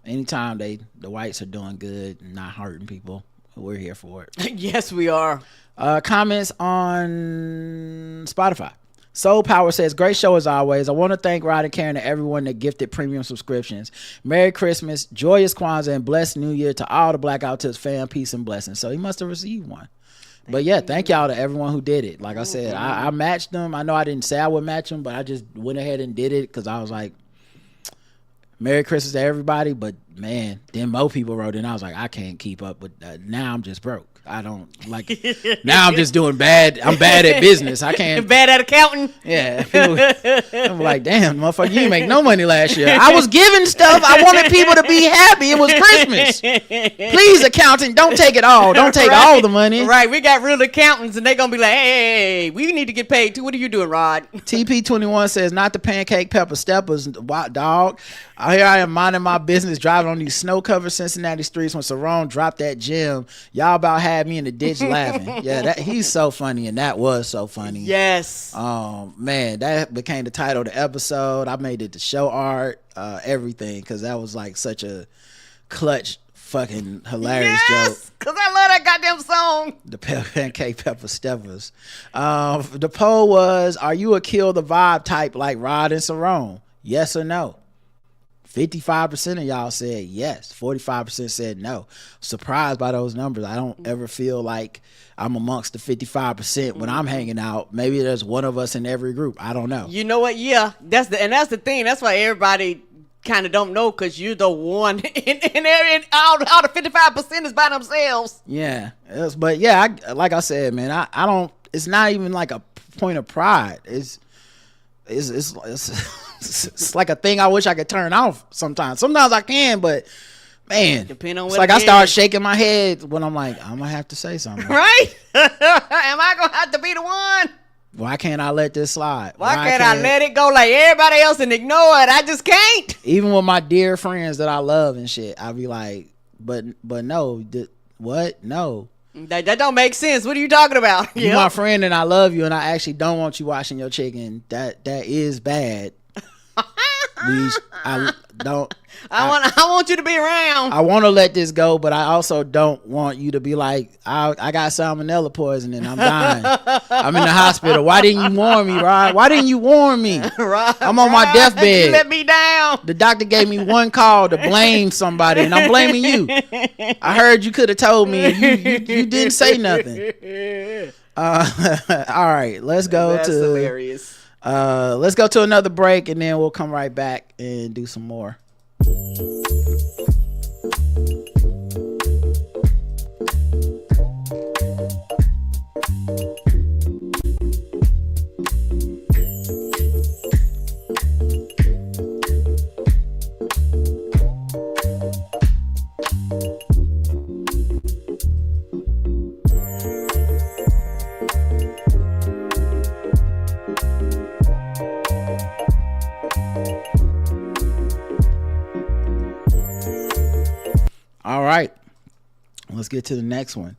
Anytime the whites are doing good and not hurting people, we're here for it. Yes, we are. Comments on Spotify. Soul Power says, great show as always. I want to thank Rod and Karen and everyone that gifted premium subscriptions. Merry Christmas, joyous Kwanzaa, and blessed New Year to all the Blackout Tips fam. Peace and blessings. So he must have received one. But yeah, thank y'all to everyone who did it. Like I said, I matched them. I know I didn't say I would match them, but I just went ahead and did it because I was like, Merry Christmas to everybody. But man, then more people wrote in. I was like, I can't keep up with now I'm just broke. I don't like now I'm just doing bad. I'm bad at business. I can't. Bad at accounting. Yeah. I'm like, damn, motherfucker, you didn't make no money last year. I was giving stuff. I wanted people to be happy. It was Christmas. Please, accountant, don't take it all. Don't take all the money. Right. We got real accountants and they're going to be like, hey, we need to get paid too. What are you doing, Rod? TP21 says, not the pancake pepper steppers, dog. Here I am minding my business, driving on these snow-covered Cincinnati streets when Saron dropped that gem. Y'all about had me in the ditch laughing. Yeah, he's so funny, and that was so funny. Yes. Man, that became the title of the episode. I made it the show art, everything, because that was like such a clutch, fucking hilarious joke. Because I love that goddamn song. The pancake pepper steppers. The poll was, are you a kill the vibe type like Rod and Saron? Yes or no? 55% of y'all said yes. 45% said no. Surprised by those numbers. I don't ever feel like I'm amongst the 55% when I'm hanging out. Maybe there's one of us in every group. I don't know. You know what? Yeah, that's the thing. That's why everybody kind of don't know, because you're the one in all the 55% is by themselves. Yeah, but yeah, like I said, man, I don't. It's not even like a point of pride. It's like a thing I wish I could turn off sometimes. Sometimes I can, but man, depending on it's like I start shaking my head when I'm like, I'm gonna have to say something. Right? Am I gonna have to be the one? Why can't I let this slide? Why can't I let it go like everybody else and ignore it? I just can't. Even with my dear friends that I love and shit, I'll be like, but no, what? No. That don't make sense. What are you talking about? You're my friend and I love you, and I actually don't want you washing your chicken. That is bad. I want you to be around. I want to let this go, but I also don't want you to be like, I got salmonella poisoning. I'm dying. I'm in the hospital. Why didn't you warn me, Rod? Why didn't you warn me? I'm on my deathbed. You let me down. The doctor gave me one call to blame somebody, and I'm blaming you. I heard you could have told me, and you didn't say nothing. All right, let's go. That's hilarious. Let's go to another break, and then we'll come right back and do some more. All right, let's get to the next one.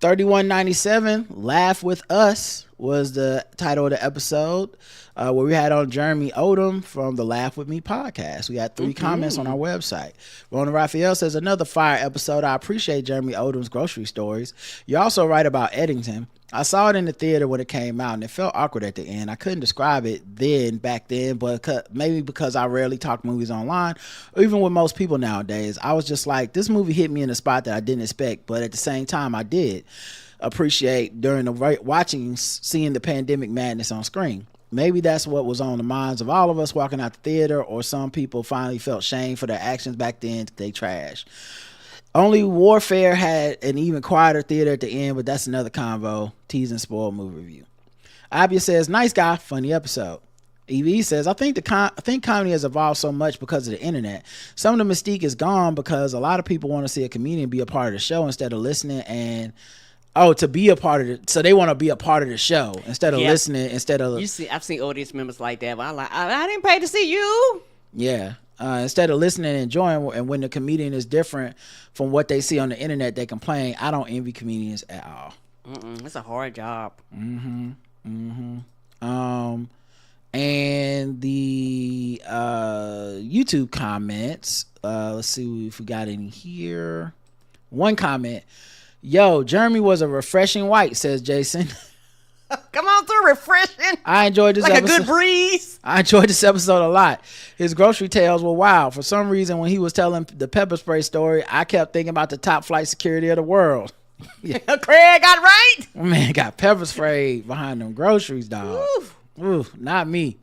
3197, Laugh With Us was the title of the episode, where we had on Jeremy Odom from the Laugh With Me podcast. We had 3 comments on our website. Rona Raphael says, another fire episode. I appreciate Jeremy Odom's grocery stories. You also write about Eddington. I saw it in the theater when it came out, and it felt awkward at the end. I couldn't describe it back then, but maybe because I rarely talk movies online, or even with most people nowadays. I was just like, this movie hit me in a spot that I didn't expect, but at the same time, I did appreciate during the watching, seeing the pandemic madness on screen. Maybe that's what was on the minds of all of us walking out the theater, or some people finally felt shame for their actions back then. They trash. Only Warfare had an even quieter theater at the end, but that's another convo. Tease and spoil movie review. Abia says, nice guy, funny episode. EV says, I think comedy has evolved so much because of the internet. Some of the mystique is gone because a lot of people want to see a comedian be a part of the show instead of listening, and to be a part of it. So they want to be a part of the show instead of listening, instead of I've seen audience members like that, but I'm like, I didn't pay to see you. Yeah. Instead of listening and enjoying, and when the comedian is different from what they see on the internet, they complain. I don't envy comedians at all. It's a hard job. And the YouTube comments, let's see if we got any here. One comment, yo, Jeremy was a refreshing white, says Jason. Come on through, refreshing. I enjoyed this episode. Like a good breeze. I enjoyed this episode a lot. His grocery tales were wild. For some reason, when he was telling the pepper spray story, I kept thinking about the top flight security of the world. Yeah. Craig got it right. Man, got pepper spray behind them groceries, dog. Ooh, not me.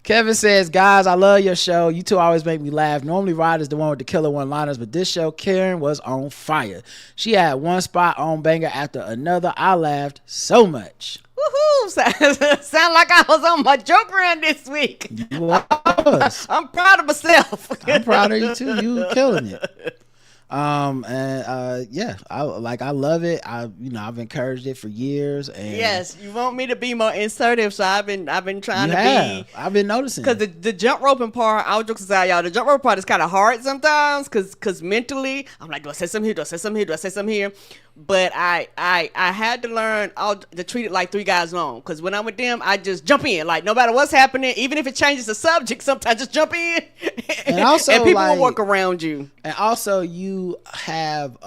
Kevin says, guys, I love your show. You two always make me laugh. Normally Rod is the one with the killer one-liners, but this show, Karen was on fire. She had one spot on banger after another. I laughed so much. Woohoo! Sound like I was on my joke run this week. You was. I'm proud of myself. I'm proud of you too. You killing it. I love it. I've encouraged it for years. And yes, you want me to be more assertive, so I've been trying to be. I've been noticing because the jump roping part. I'll joke aside, y'all. The jump rope part is kind of hard sometimes because mentally I'm like, do I say something here? Do I say something here? Do I say something here? But I had to learn to treat it like 3 guys long, because when I'm with them, I just jump in, like no matter what's happening, even if it changes the subject, sometimes just jump in, and also and people will work around you. And also you have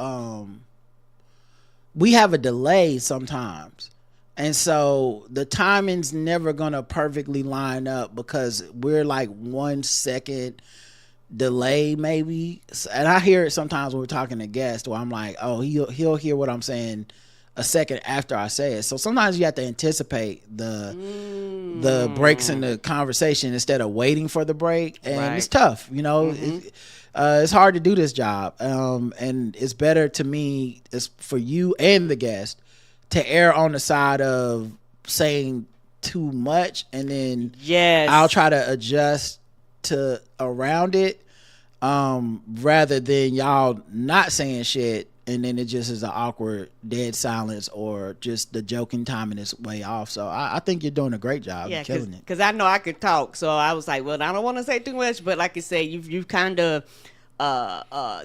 we have a delay sometimes, and so the timing's never gonna perfectly line up because we're like 1 second delay maybe, and I hear it sometimes when we're talking to guests where I'm like, oh, he'll hear what I'm saying a second after I say it. So sometimes you have to anticipate the breaks in the conversation instead of waiting for the break, and it's tough, it's hard to do this job, and it's better to me, it's for you and the guest to err on the side of saying too much, and then I'll try to adjust to around it, rather than y'all not saying shit and then it just is an awkward dead silence, or just the joking timing is way off. So I think you're doing a great job. You're killing it. Because I know I could talk, so I was like, well, I don't want to say too much, but like you say, you've kind of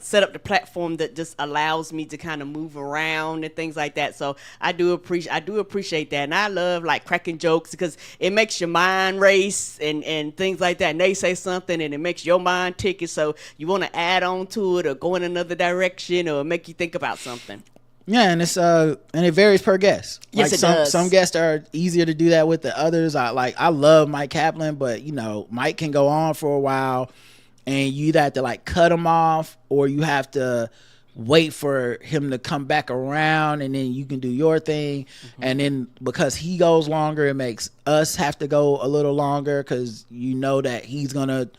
set up the platform that just allows me to kind of move around and things like that. So I do appreciate that, and I love like cracking jokes because it makes your mind race and things like that. And they say something and it makes your mind tick, so you want to add on to it or go in another direction or make you think about something. Yeah, and it's and it varies per guest. Yes, it does. Some guests are easier to do that with than others. I love Mike Kaplan, but Mike can go on for a while, and you either have to like cut him off, or you have to wait for him to come back around, and then you can do your thing. Mm-hmm. And then because he goes longer, it makes us have to go a little longer because that he's gonna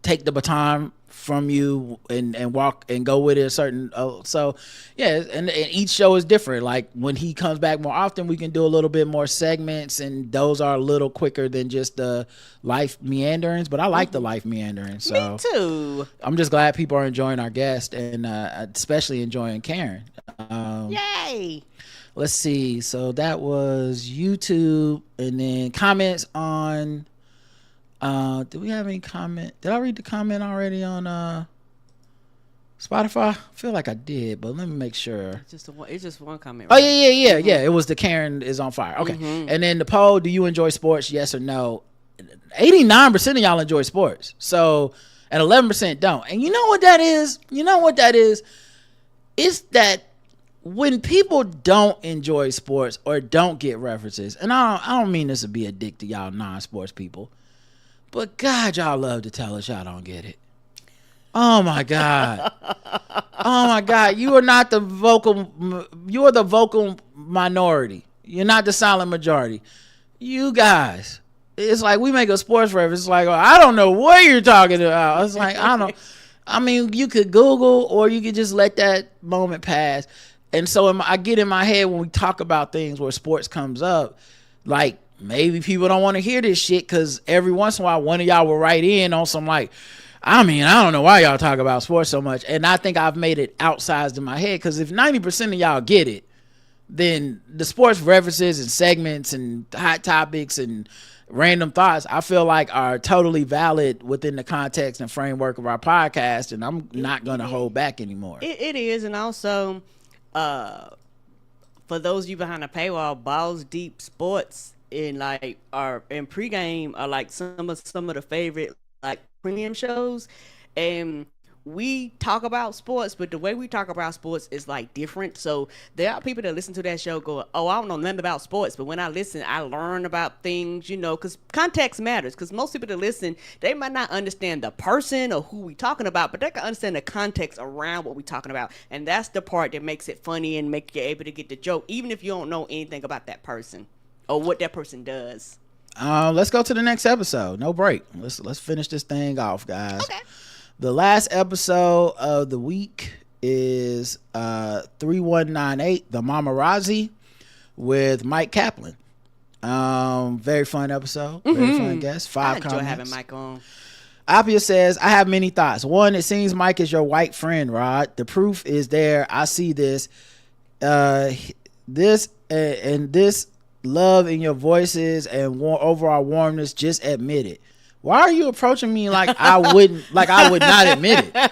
take the baton from you and walk and go with it a certain and each show is different. Like when he comes back more often, we can do a little bit more segments, and those are a little quicker than just the life meanderings, but I like the life meanderings. So me too. I'm just glad people are enjoying our guest, and especially enjoying Karen. Yay. Let's see, so that was YouTube, and then comments on do we have any comment? Did I read the comment already on Spotify? I feel like I did, but let me make sure. It's just one comment. Right? Oh yeah. It was the Karen is on fire. Okay. Mm-hmm. And then the poll, do you enjoy sports? Yes or no? 89% of y'all enjoy sports. So, and 11% don't. And you know what that is? It's that when people don't enjoy sports or don't get references, and I don't mean this to be a dick to y'all non-sports people, but God, y'all love to tell us y'all don't get it. Oh my God. Oh my God. You are not the vocal, you are the vocal minority. You're not the silent majority. You guys, it's like we make a sports reference. It's like, oh, I don't know what you're talking about. It's like, I don't, I mean, you could Google or you could just let that moment pass. And so I get in my head when we talk about things where sports comes up, like maybe people don't want to hear this shit because every once in a while one of y'all will write in on some like, I mean, I don't know why y'all talk about sports so much. And I think I've made it outsized in my head because if 90% of y'all get it, then the sports references and segments and hot topics and random thoughts, I feel like are totally valid within the context and framework of our podcast. And I'm not going to hold back anymore. It is. And also, for those of you behind the paywall, Balls Deep Sports in pregame are like some of the favorite like premium shows, and we talk about sports, but the way we talk about sports is like different. So there are people that listen to that show go, oh, I don't know nothing about sports, but when I listen, I learn about things, because context matters. Because most people that listen, they might not understand the person or who we talking about, but they can understand the context around what we talking about, and that's the part that makes it funny and make you able to get the joke, even if you don't know anything about that person or what that person does. Let's go to the next episode. No break. Let's finish this thing off, guys. Okay. The last episode of the week is 3198, The Mamarazzi with Mike Kaplan. Very fun episode. Very fun guest. 5 I enjoy comments. having Mike on. Apia says, I have many thoughts. One, it seems Mike is your white friend, Rod. The proof is there. I see this. This love in your voices and overall warmness. Just admit it. Why are you approaching me like I would not admit it?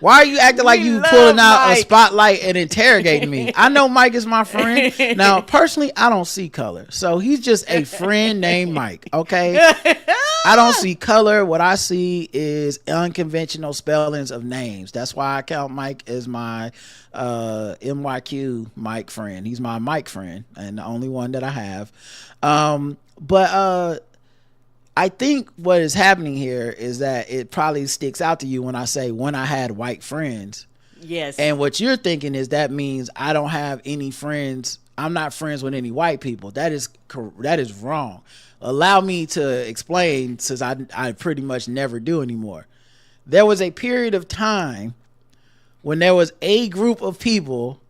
Why are you acting like you pulling out Mike. A spotlight and interrogating me? I know Mike is my friend. Now, personally, I don't see color. So he's just a friend named Mike, okay? I don't see color. What I see is unconventional spellings of names. That's why I count Mike as my MYQ Mike friend. He's my Mike friend and the only one that I have. But I think what is happening here is that it probably sticks out to you when I say when I had white friends. Yes. And what you're thinking is that means I don't have any friends. I'm not friends with any white people. That is wrong. Allow me to explain, since I pretty much never do anymore. There was a period of time when there was a group of people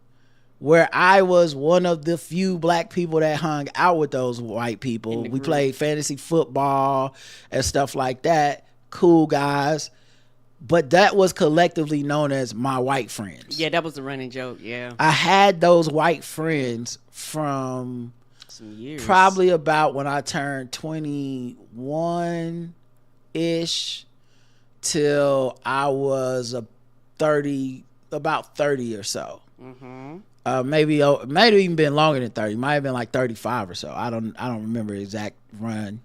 where I was one of the few black people that hung out with those white people. We played fantasy football and stuff like that. Cool guys. But that was collectively known as my white friends. Yeah, that was a running joke, yeah. I had those white friends from some years. Probably about when I turned 21-ish till I was about 30 or so. Mm-hmm. Maybe even been longer than 30. Might have been like 35 or so. I don't remember the exact run.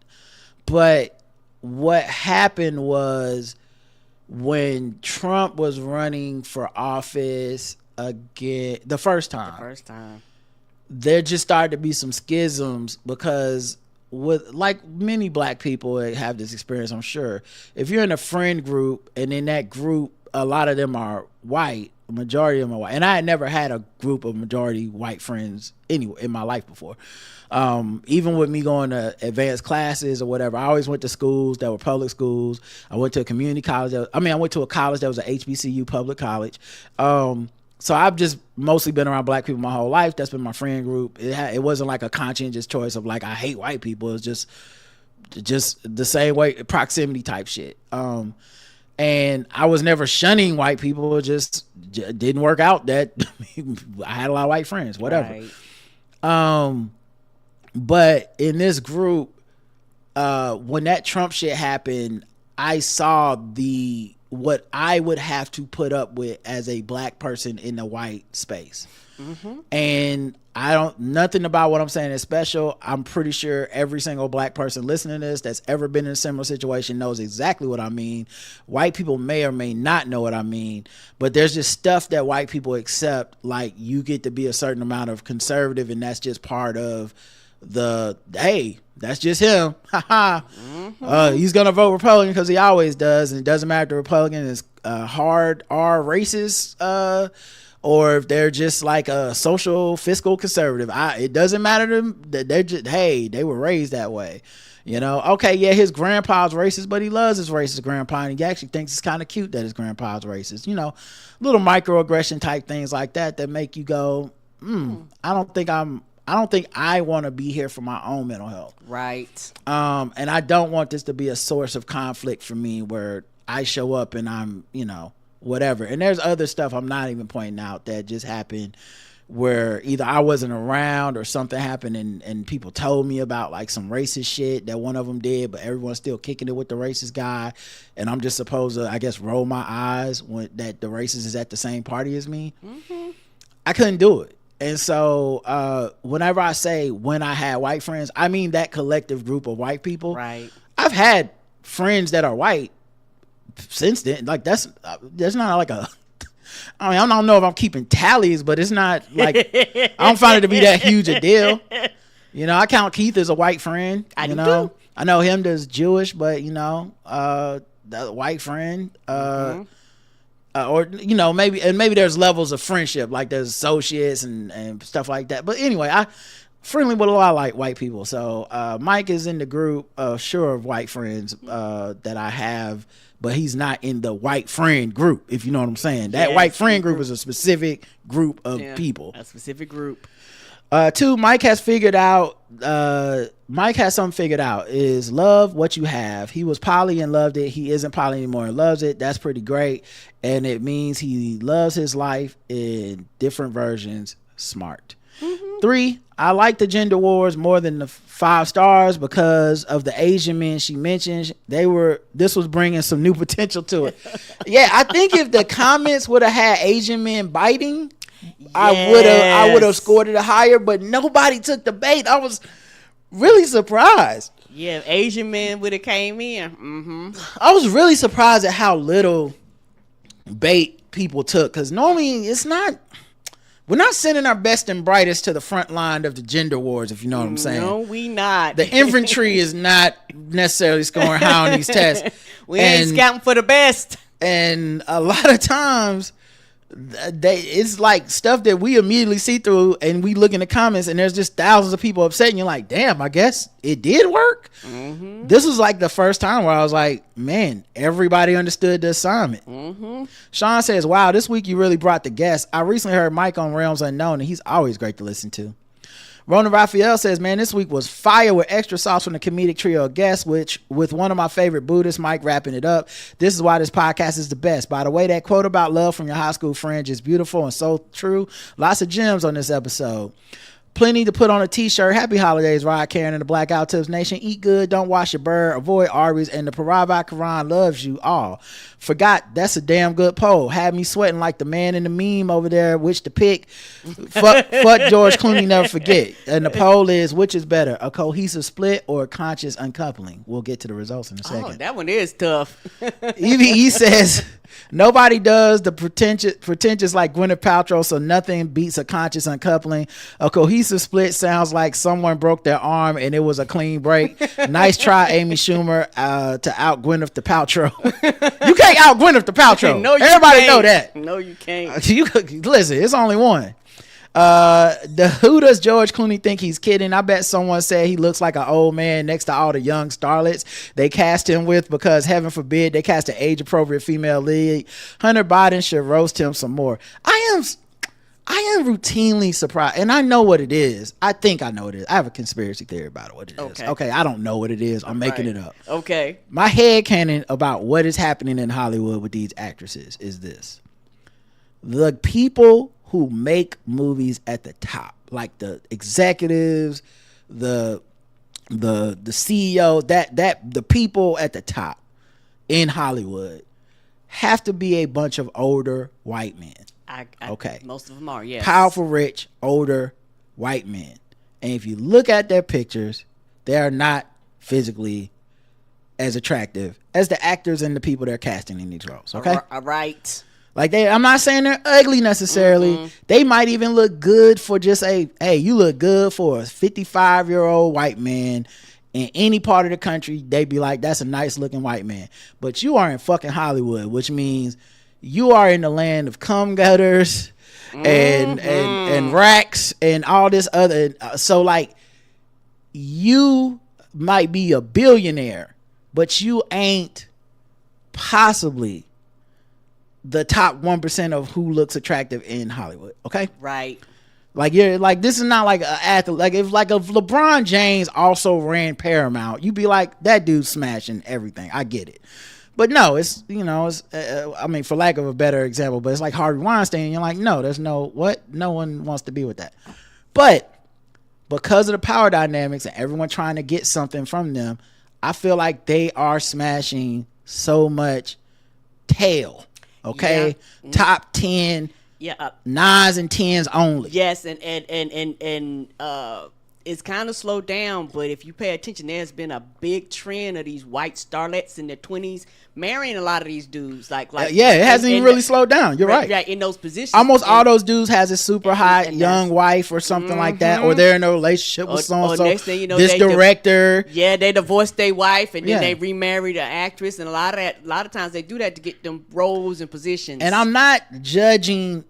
But what happened was when Trump was running for office again the first time, there just started to be some schisms because with like many black people have this experience, I'm sure. If you're in a friend group and in that group a lot of them are white, majority of them are white, and I had never had a group of majority white friends anyway in my life before. Even with me going to advanced classes or whatever, I always went to schools that were public schools. I went to a community college. I went to a college that was an HBCU public college. So I've just mostly been around black people my whole life. That's been my friend group. It wasn't like a conscientious choice of like I hate white people. It was just the same way, proximity type shit. And I was never shunning white people. It just didn't work out that I had a lot of white friends, whatever. Right. But in this group, when that Trump shit happened, I saw the what I would have to put up with as a black person in the white space. And I don't, nothing about what I'm saying is special. I'm pretty sure every single black person listening to this that's ever been in a similar situation knows exactly what I mean. White people may or may not know what I mean, but there's just stuff that white people accept, like you get to be a certain amount of conservative, and that's just part of the, hey, that's just him. He's gonna vote Republican because he always does, and it doesn't matter if the Republican is hard or racist, or if they're just like a social fiscal conservative. It doesn't matter to them. They're just, hey, they were raised that way. You know, okay, yeah, his grandpa's racist, but he loves his racist grandpa, and he actually thinks it's kind of cute that his grandpa's racist. You know, little microaggression type things like that make you go, I don't think I want to be here for my own mental health. Right. And I don't want this to be a source of conflict for me where I show up and I'm, you know, whatever. And there's other stuff I'm not even pointing out that just happened where either I wasn't around or something happened and people told me about like some racist shit that one of them did, but everyone's still kicking it with the racist guy. And I'm just supposed to, I guess, roll my eyes when that the racist is at the same party as me. I couldn't do it. And so whenever I say when I had white friends, I mean that collective group of white people. Right. I've had friends that are white since then. Like there's not like a, I mean, I don't know if I'm keeping tallies, but it's not like, I don't find it to be that huge a deal. You know, I count Keith as a white friend. I you do know, too. I know him as Jewish, but you know, the white friend, or you know, maybe there's levels of friendship, like there's associates and stuff like that. But anyway, I friendly with a lot of like white people. So Mike is in the group, sure, of white friends that I have, but he's not in the white friend group, if you know what I'm saying. That white friend group is a specific group of people. A specific group. Two, Mike has something figured out, is love what you have. He was poly and loved it. He isn't poly anymore and loves it. That's pretty great. And it means he loves his life in different versions. Smart. Three, I like the gender wars more than the 5 stars because of the Asian men she mentioned. This was bringing some new potential to it. Yeah, I think if the comments would have had Asian men biting, I would have scored it higher, but nobody took the bait. I was really surprised. Yeah, Asian men would have came in. I was really surprised at how little bait people took, because normally we're not sending our best and brightest to the front line of the gender wars, if you know what I'm saying. No, we not. The infantry is not necessarily scoring high on these tests. We ain't scouting for the best. And a lot of times, it's like stuff that we immediately see through, and we look in the comments, and there's just thousands of people upset, and you're like, damn, I guess it did work. This was like the first time where I was like, man, everybody understood the assignment. Sean says, wow, this week you really brought the guests. I recently heard Mike on Realms Unknown, and he's always great to listen to. Rona Raphael says, man, this week was fire with extra sauce from the comedic trio of guests, which with one of my favorite Buddhists, Mike, wrapping it up. This is why this podcast is the best. By the way, that quote about love from your high school friend is beautiful and so true. Lots of gems on this episode. Plenty to put on a t-shirt. Happy holidays, Rod, Karen, and the Blackout Tips Nation. Eat good, don't wash your bird, avoid Arby's, and the Parava Quran loves you all. Forgot, that's a damn good poll. Had me sweating like the man in the meme over there, which to pick. Fuck George Clooney, never forget. And the poll is, which is better, a cohesive split or a conscious uncoupling? We'll get to the results in a second. Oh, that one is tough. EVE says, nobody does the pretentious like Gwyneth Paltrow, so nothing beats a conscious uncoupling. A cohesive split sounds like someone broke their arm and it was a clean break. Nice try, Amy Schumer, to out Gwyneth the Paltrow. You can't out Gwyneth the Paltrow. No, you Everybody can't. know that. No, you can't. Listen, it's only one. Who does George Clooney think he's kidding? I bet someone said he looks like an old man next to all the young starlets they cast him with, because heaven forbid they cast an age appropriate female lead. Hunter Biden should roast him some more. I am routinely surprised, and I know what it is. I think I know what it is. I have a conspiracy theory about what it is. Okay, I don't know what it is. I'm making it up. Okay. My headcanon about what is happening in Hollywood with these actresses is this. The people who make movies at the top, like the executives, the CEO, that the people at the top in Hollywood have to be a bunch of older white men. Okay. Most of them are, yes. Powerful, rich, older white men. And if you look at their pictures, they are not physically as attractive as the actors and the people they're casting in these roles. Okay? All right. Like I'm not saying they're ugly necessarily. Mm-hmm. They might even look good for just hey, you look good for a 55-year-old white man in any part of the country. They'd be like, that's a nice looking white man. But you are in fucking Hollywood, which means you are in the land of cum gutters and racks and all this other. So like, you might be a billionaire, but you ain't possibly the top 1% of who looks attractive in Hollywood. Okay. Right. Like you're like, this is not like an athlete. Like if LeBron James also ran Paramount, you'd be like, that dude's smashing everything. I get it. But no, it's, I mean, for lack of a better example, but it's like Harvey Weinstein. You're like, no, there's no one wants to be with that. But because of the power dynamics and everyone trying to get something from them, I feel like they are smashing so much tail. Okay. Yeah. Top 10. Yeah. 9s and 10s only. Yes. And it's kind of slowed down, but if you pay attention, there's been a big trend of these white starlets in their 20s marrying a lot of these dudes. Like it hasn't even really slowed down. You're right. Right, in those positions. Almost all those dudes has a super hot young wife or something like that, or they're in a relationship with so-and-so. Next thing you know, this director. They divorced their wife and then they remarried an actress, and a lot of times they do that to get them roles and positions. And I'm not judging.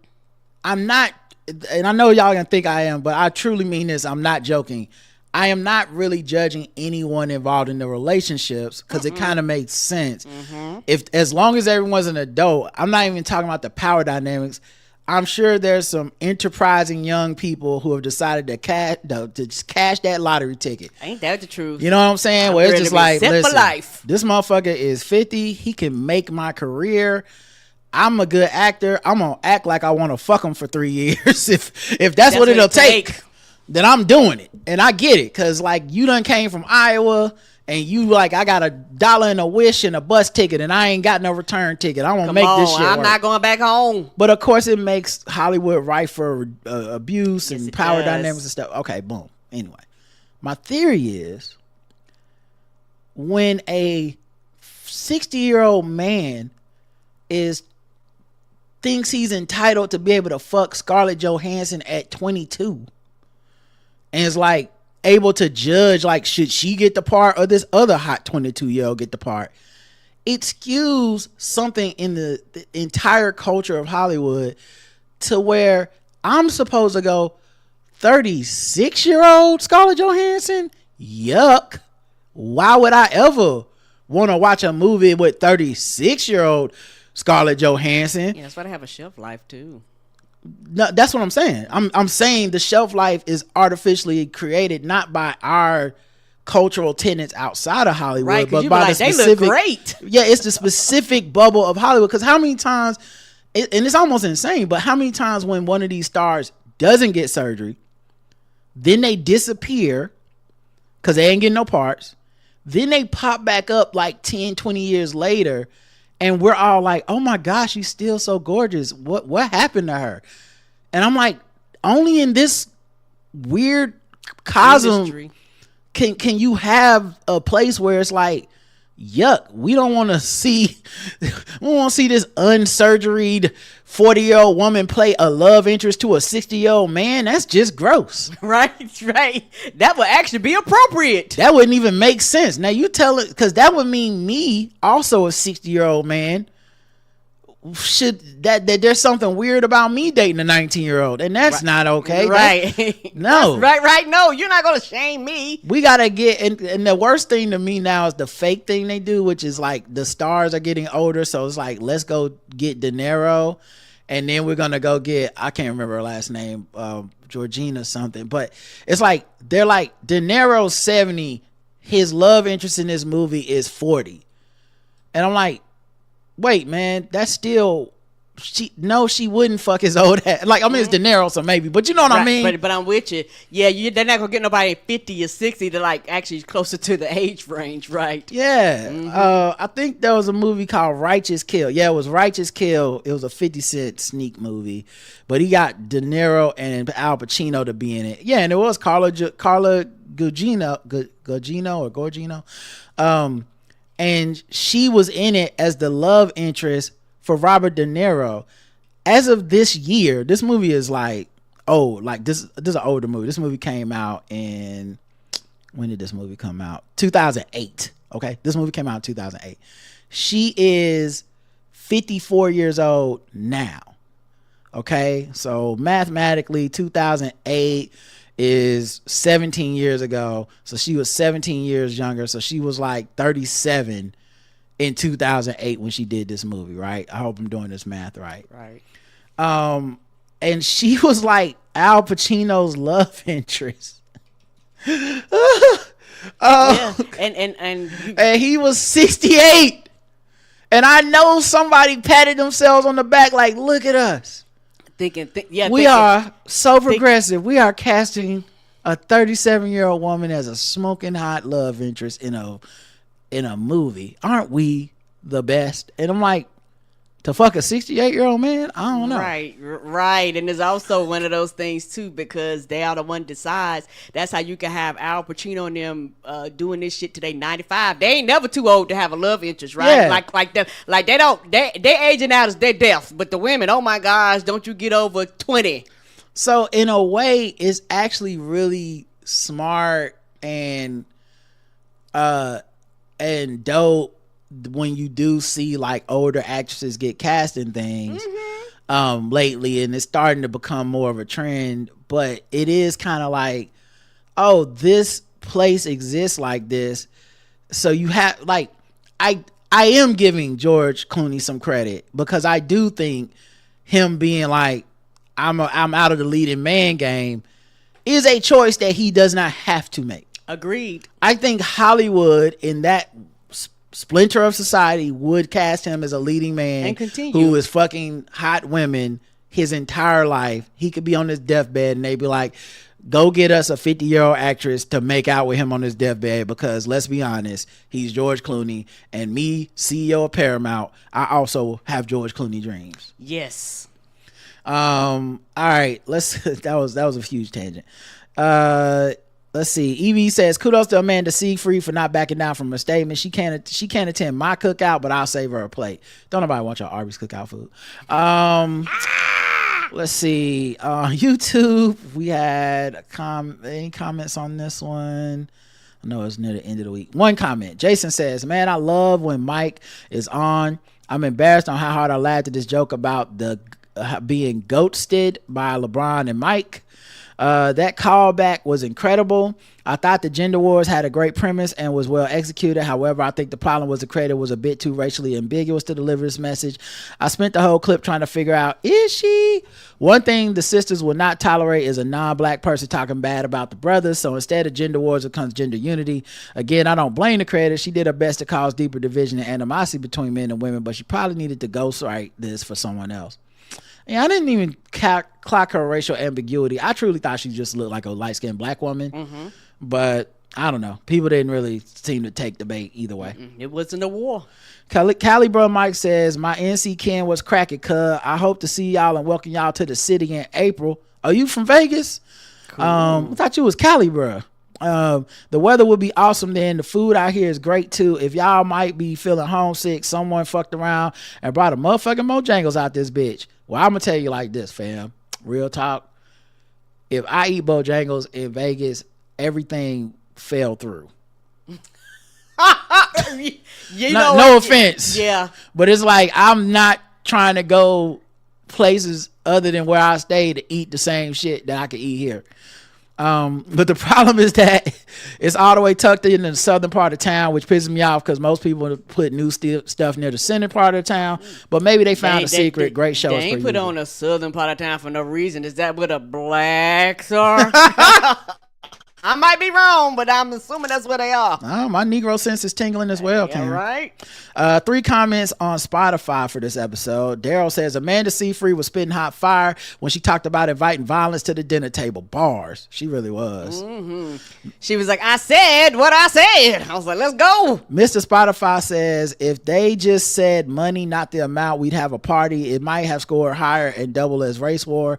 And I know y'all gonna think I am, but I truly mean this. I'm not joking. I am not really judging anyone involved in the relationships because it kind of makes sense. If as long as everyone's an adult, I'm not even talking about the power dynamics. I'm sure there's some enterprising young people who have decided to just cash that lottery ticket. Ain't that the truth? You know what I'm saying? Where it's just like, listen, for life. This motherfucker is 50. He can make my career. I'm a good actor. I'm gonna act like I want to fuck him for 3 years. if that's what it'll take, then I'm doing it. And I get it, cause like you done came from Iowa and you like, I got $1 and a Wish and a bus ticket and I ain't got no return ticket. I want to make this shit I'm work. not going back home. But of course it makes Hollywood rife for abuse and power dynamics and stuff. Okay, boom. Anyway, my theory is when a 60-year-old man thinks he's entitled to be able to fuck Scarlett Johansson at 22 and is like able to judge like, should she get the part or this other hot 22-year-old get the part, it skews something in the entire culture of Hollywood to where I'm supposed to go, 36-year-old Scarlett Johansson? Yuck. Why would I ever want to watch a movie with 36-year-old Scarlett Johansson? Yeah, that's why they have a shelf life too. No, that's what I'm saying. I'm saying the shelf life is artificially created not by our cultural tenets outside of Hollywood, right, but by the specific. They look great. Yeah, it's the specific bubble of Hollywood. Because how many times, and it's almost insane, but how many times when one of these stars doesn't get surgery, then they disappear because they ain't getting no parts, then they pop back up like 10, 20 years later. And we're all like, oh my gosh, she's still so gorgeous. What happened to her? And I'm like, only in this weird cosmos can you have a place where it's like, yuck, we don't want to see this unsurgeried 40-year-old woman play a love interest to a 60-year-old man. That's just gross. Right. That would actually be appropriate. That wouldn't even make sense. Now you tell it, because that would mean me, also a 60-year-old man, should that there's something weird about me dating a 19-year-old, and that's not okay. Right. No. Right. No, you're not gonna shame me. We gotta get, and the worst thing to me now is the fake thing they do, which is like the stars are getting older, so it's like, let's go get De Niro, and then we're gonna go get, I can't remember her last name, Georgina something, but it's like they're like, De Niro's 70, his love interest in this movie is 40, and I'm like, wait, man, that's still she wouldn't fuck his old ass. Like, I mean, it's De Niro, so maybe, but you know what I mean. But I'm with you. Yeah, they're not gonna get nobody 50 or 60 to like actually closer to the age range, right? Yeah. I think there was a movie called Righteous Kill. Yeah, it was Righteous Kill. It was a 50 Cent sneak movie, but he got De Niro and Al Pacino to be in it. Yeah, and it was Carla Gugino or Gorgino, and she was in it as the love interest for Robert De Niro. As of this year, this movie is like, this is an older movie. This movie came out in, when did this movie come out? 2008. Okay, this movie came out in 2008. She is 54 years old now. Okay, so mathematically 2008 is 17 years ago, so she was 17 years younger, so she was like 37 in 2008 when she did this movie, right? I hope I'm doing this math right. And she was like Al Pacino's love interest. Yeah, and he was 68, and I know somebody patted themselves on the back like, look at us, we are so progressive. We are casting a 37-year-old woman as a smoking hot love interest in a movie. Aren't we the best? And I'm like, to fuck a 68-year-old man? I don't know. Right. And there's also one of those things too, because they are the one decides. That's how you can have Al Pacino and them doing this shit today, 95. They ain't never too old to have a love interest, right? Yeah. Like they aging out as their death. But the women, oh my gosh, don't you get over 20. So in a way, it's actually really smart and dope when you do see like older actresses get cast in things lately, and it's starting to become more of a trend. But it is kind of like, oh, this place exists like this, so you have like, I am giving George Clooney some credit, because I do think him being like, I'm out of the leading man game is a choice that he does not have to make. Agreed. I think Hollywood in that splinter of society would cast him as a leading man and continue, who is fucking hot women his entire life. He could be on his deathbed and they'd be like, go get us a 50-year-old actress to make out with him on his deathbed, because let's be honest, he's George Clooney, and me, CEO of Paramount, I also have George Clooney dreams. Yes. All right, that was a huge tangent. Let's see. Evie says, kudos to Amanda Seyfried for not backing down from her statement. She can't attend my cookout, but I'll save her a plate. Don't nobody want your Arby's cookout food. Let's see. On YouTube, we had any comments on this one? I know it's near the end of the week. One comment. Jason says, man, I love when Mike is on. I'm embarrassed on how hard I laughed at this joke about the being ghosted by LeBron and Mike. That callback was incredible. I thought the gender wars had a great premise and was well executed. However, I think the problem was the creator was a bit too racially ambiguous to deliver this message. I spent the whole clip trying to figure out, is she? One thing the sisters will not tolerate is a non-black person talking bad about the brothers. So instead of gender wars, it comes gender unity. Again, I don't blame the creator. She did her best to cause deeper division and animosity between men and women, but she probably needed to ghostwrite this for someone else. Yeah, I didn't even clock her racial ambiguity. I truly thought she just looked like a light-skinned black woman. But I don't know. People didn't really seem to take the bait either way. It wasn't a war. Cali Bro Mike says, my NC Ken was cracking, cuz. I hope to see y'all and welcome y'all to the city in April. Are you from Vegas? Cool. I thought you was Cali, bro. The weather would be awesome then. The food out here is great too. If y'all might be feeling homesick, someone fucked around and brought a motherfucking Bojangles out this bitch. Well, I'm gonna tell you like this, fam. Real talk. If I eat Bojangles in Vegas, everything fell through. No offense. Yeah. But it's like, I'm not trying to go places other than where I stay to eat the same shit that I can eat here. But the problem is that it's all the way tucked in the southern part of town, which pisses me off because most people put new stuff near the center part of the town. But maybe they found a secret. Great show. They ain't put on the southern part of town for no reason. Is that where the blacks are? I might be wrong, but I'm assuming that's where they are. Oh, my Negro sense is tingling as well, Yeah, Karen. right. 3 comments on Spotify for this episode. Daryl says Amanda Seyfried was spitting hot fire when she talked about inviting violence to the dinner table. Bars. She really was. She was like, I said what I said. I was like, let's go. Mr. Spotify says if they just said money, not the amount, we'd have a party. It might have scored higher and double as race war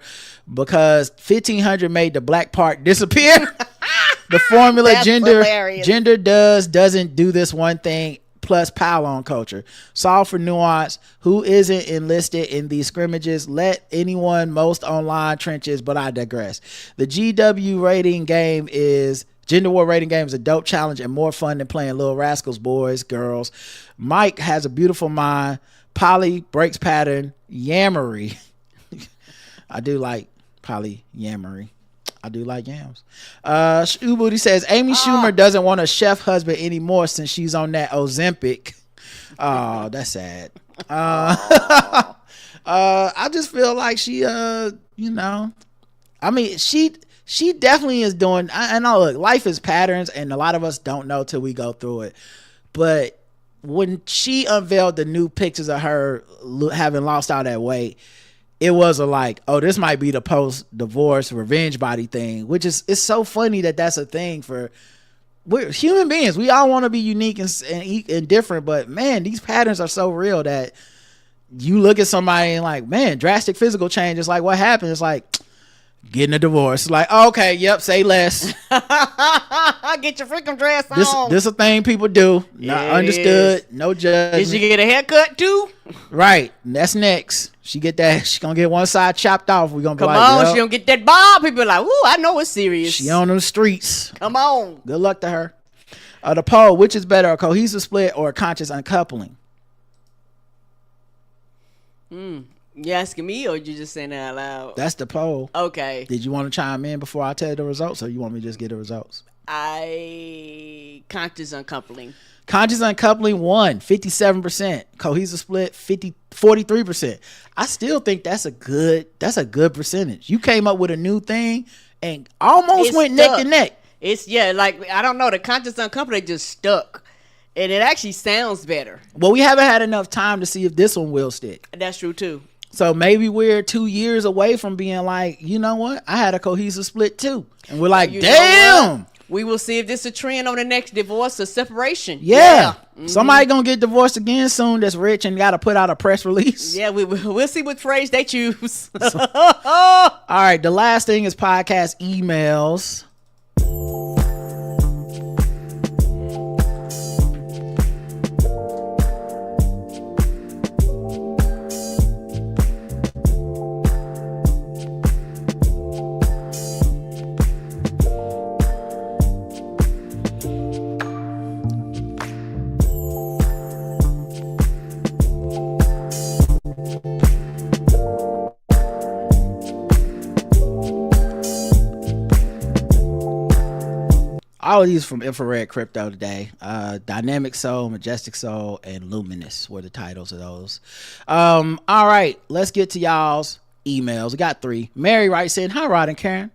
because 1,500 made the black part disappear. The formula That's hilarious. gender doesn't do this one thing plus pile on culture. Solve for nuance. Who isn't enlisted in these scrimmages? Let anyone most online trenches, but I digress. The GW rating game is Gender War rating game is a dope challenge and more fun than playing Little Rascals, boys, girls. Mike has a beautiful mind. Poly breaks pattern. Yammery. I do like polyamory. I do like yams. Shoe Booty says Amy Schumer doesn't want a chef husband anymore since she's on that Ozempic. Oh, that's sad. I just feel like she, you know, I mean, she definitely is doing. I know, look, life is patterns, and a lot of us don't know till we go through it. But when she unveiled the new pictures of her having lost all that weight, it was a like, oh, this might be the post-divorce revenge body thing, which is, it's so funny that that's a thing for, we're human beings. We all want to be unique and different, but man, these patterns are so real that you look at somebody and like, man, drastic physical change. It's like, what happened? It's like getting a divorce. It's like, okay, yep, say less. Get your freaking dress on. This a thing people do. Not understood. Is. No judgment. Did you get a haircut too? Right. That's next. She get that. She gonna get one side chopped off. We gonna be Come like, on, yep. she don't get that bob. People are like, ooh, I know it's serious. She on them streets. Come on. Good luck to her. The poll, which is better, a cohesive split or a conscious uncoupling? You asking me or you just saying that out loud? That's the poll. Okay. Did you want to chime in before I tell you the results, or you want me to just get the results? Conscious uncoupling. Conscious uncoupling won 57%. Cohesive split 43%. I still think that's a good percentage. You came up with a new thing and almost went neck to neck. It's like I don't know, the conscious uncoupling just stuck. And it actually sounds better. Well, we haven't had enough time to see if this one will stick. That's true too. So maybe we're 2 years away from being like, you know what? I had a cohesive split too. And we're like, damn. We will see if this is a trend on the next divorce or separation. Yeah. Mm-hmm. Somebody gonna get divorced again soon that's rich and gotta put out a press release. Yeah, we'll see what phrase they choose. All right, the last thing is podcast emails. All of these from Infrared Crypto today. Dynamic Soul, Majestic Soul, and Luminous were the titles of those. All right, let's get to y'all's emails. We got 3. Mary writes in, hi, Rod and Karen.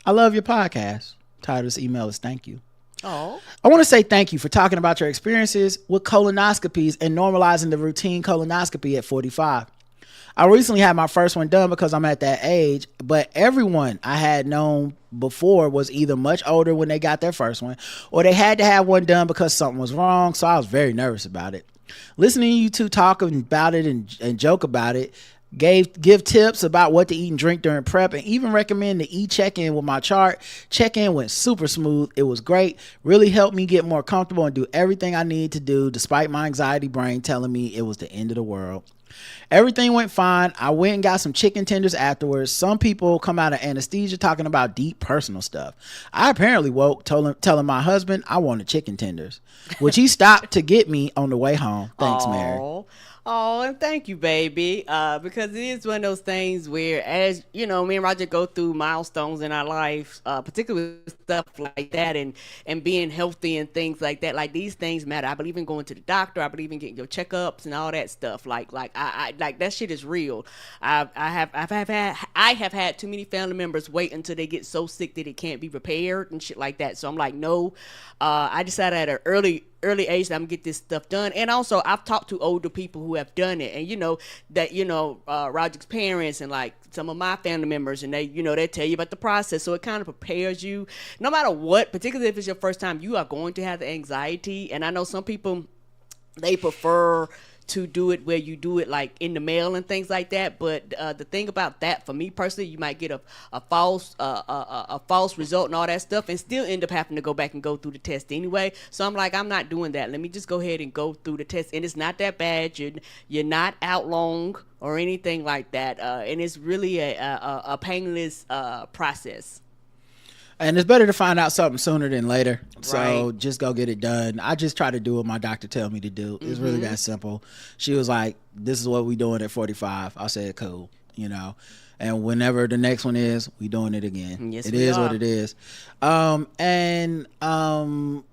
I love your podcast. Title of this email is thank you. Oh. I want to say thank you for talking about your experiences with colonoscopies and normalizing the routine colonoscopy at 45. I recently had my first one done because I'm at that age, but everyone I had known before was either much older when they got their first one, or they had to have one done because something was wrong, so I was very nervous about it. Listening to you two talk about it and joke about it, give tips about what to eat and drink during prep, and even recommend the check-in with my chart. Check-in went super smooth. It was great. Really helped me get more comfortable and do everything I need to do despite my anxiety brain telling me it was the end of the world. Everything went fine. I went and got some chicken tenders afterwards. Some people come out of anesthesia talking about deep personal stuff. I apparently woke telling my husband I wanted chicken tenders, which he stopped to get me on the way home. Thanks, Mary. Oh, and thank you, baby. Because it is one of those things where, as you know, me and Roger go through milestones in our life, particularly with stuff like that, and being healthy and things like that. Like these things matter. I believe in going to the doctor. I believe in getting your checkups and all that stuff. I like that shit is real. I have had too many family members wait until they get so sick that it can't be repaired and shit like that. So I'm like, no. I decided at an early age that I'm gonna get this stuff done. And also I've talked to older people who have done it, and Roger's parents and like some of my family members, and they tell you about the process, so it kind of prepares you no matter what, particularly if it's your first time. You are going to have the anxiety, and I know some people, they prefer to do it where you do it like in the mail and things like that. But the thing about that, for me personally, you might get a false result and all that stuff, and still end up having to go back and go through the test anyway. So I'm like, I'm not doing that. Let me just go ahead and go through the test, and it's not that bad. You're not out long or anything like that, and it's really a painless process. And it's better to find out something sooner than later. So Right. just go get it done. I just try to do what my doctor tell me to do. It's really that simple. She was like, this is what we doing at 45. I said, cool, And whenever the next one is, we doing it again. Yes, it we is are. what it is.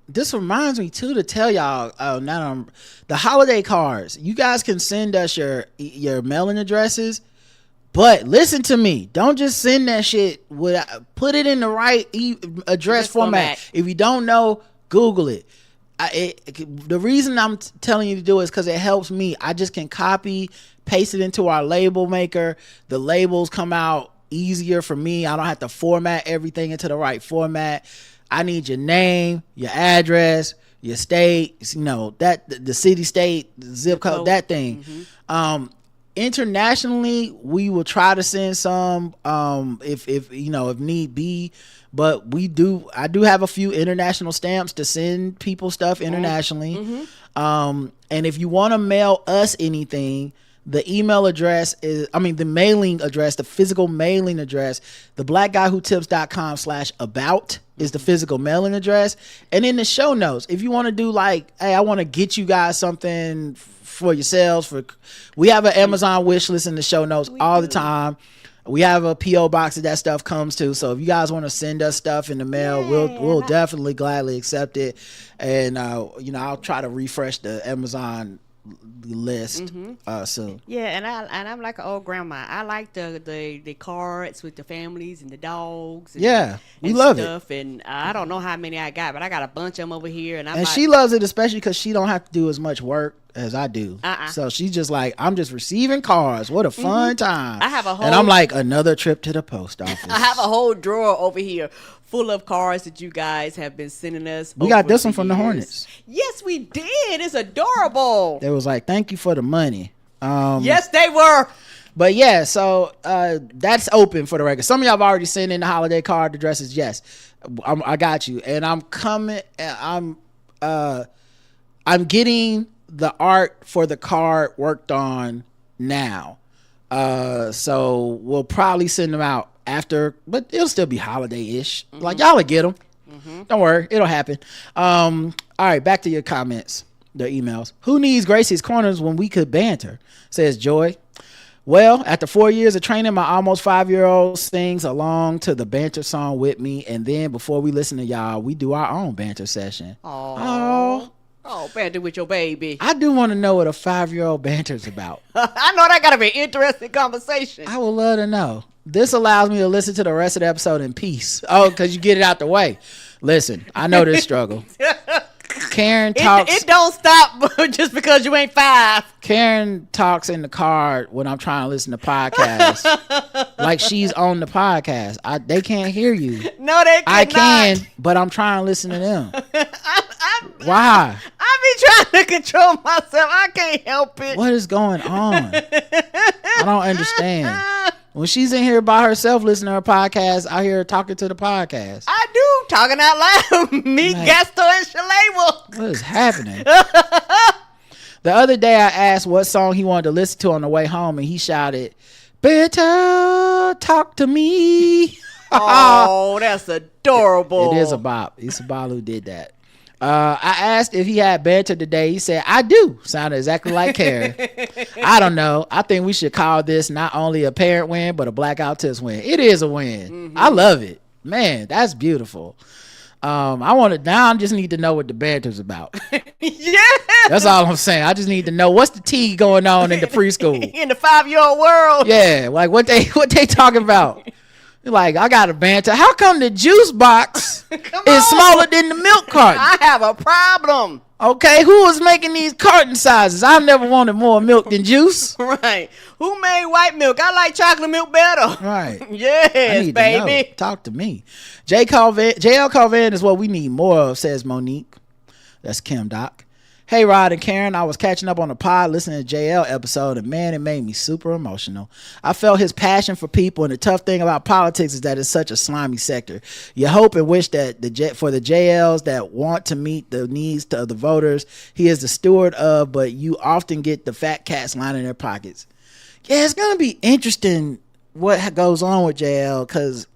This reminds me too to tell y'all, the holiday cards. You guys can send us your mailing addresses. But listen to me. Don't just send that shit. Put it in the right address format. If you don't know, Google it. The reason I'm telling you to do it is because it helps me. I just can copy, paste it into our label maker. The labels come out easier for me. I don't have to format everything into the right format. I need your name, your address, your state, the city, state, zip code, that thing. Internationally, we will try to send some if need be, but I do have a few international stamps to send people stuff internationally. And if you want to mail us anything, the email address is the mailing address, the physical mailing address, theblackguywhotipscom/about is the physical mailing address. And in the show notes, if you want to do like, hey, I want to get you guys something for yourselves, we have an Amazon wish list in the show notes all the time. We have a PO box that stuff comes to. So if you guys want to send us stuff in the mail, we'll definitely gladly accept it. And I'll try to refresh the Amazon list soon. Yeah, and I'm like an old grandma. I like the cards with the families and the dogs. And, we love stuff. And I don't know how many I got, but I got a bunch of them over here. And she loves it, especially because she don't have to do as much work as I do. So she's just like, I'm just receiving cards. What a fun time. I have a whole, and I'm like, another trip to the post office. I have a whole drawer over here full of cards that you guys have been sending us. We got this one from the Hornets. Yes, we did. It's adorable. They was like, thank you for the money. Yes, they were. But yeah, so that's open for the record. Some of y'all have already sent in the holiday card addresses. Yes, I got you, and I'm coming. I'm getting the art for the card worked on now. So we'll probably send them out after, but it'll still be holiday-ish. Like y'all will get them. Don't worry, it'll happen. All right, back to your comments, the emails. Who needs Gracie's Corners when we could banter? Says Joy. Well, after 4 years of training, my almost 5-year-old sings along to the banter song with me, and then before we listen to y'all, we do our own banter session. Oh, banter with your baby. I do want to know what a 5-year-old banter's about. I know that gotta be an interesting conversation. I would love to know. This allows me to listen to the rest of the episode in peace. Oh, because you get it out the way. Listen, I know this struggle. Karen talks. It don't stop just because you ain't 5. Karen talks in the car when I'm trying to listen to podcasts. Like she's on the podcast. They can't hear you. No, they cannot. I can, but I'm trying to listen to them. Why? I be trying to control myself. I can't help it. What is going on? I don't understand. When she's in here by herself listening to her podcast, I hear her talking to the podcast. I do, talking out loud. Me, Like, Gaston, and Shalewa. What is happening? The other day I asked what song he wanted to listen to on the way home, and he shouted, "Better talk to me." Oh, that's adorable. It is a bop. Issa Balu did that. I asked if he had banter today. He said, I do. Sounded exactly like Karen. I don't know. I think we should call this not only a parent win, but a Blackout Tips win. It is a win. I love it. Man, that's beautiful. I just need to know what the banter's about. Yeah. That's all I'm saying. I just need to know what's the tea going on in the preschool. In the 5-year-old world. Yeah, like what they talking about. Like, I got a banter. How come the juice box is smaller than the milk carton? I have a problem. Okay, who was making these carton sizes? I've never wanted more milk than juice. Right. Who made white milk? I like chocolate milk better. Right. Yes, baby. Talk to me. JL Calvin is what we need more of, says Monique. That's Kim Doc. Hey, Rod and Karen, I was catching up on the pod listening to JL episode, and man, it made me super emotional. I felt his passion for people, and the tough thing about politics is that it's such a slimy sector. You hope and wish that for the JLs that want to meet the needs of the voters, he is the steward of, but you often get the fat cats lining their pockets. Yeah, it's going to be interesting what goes on with JL, because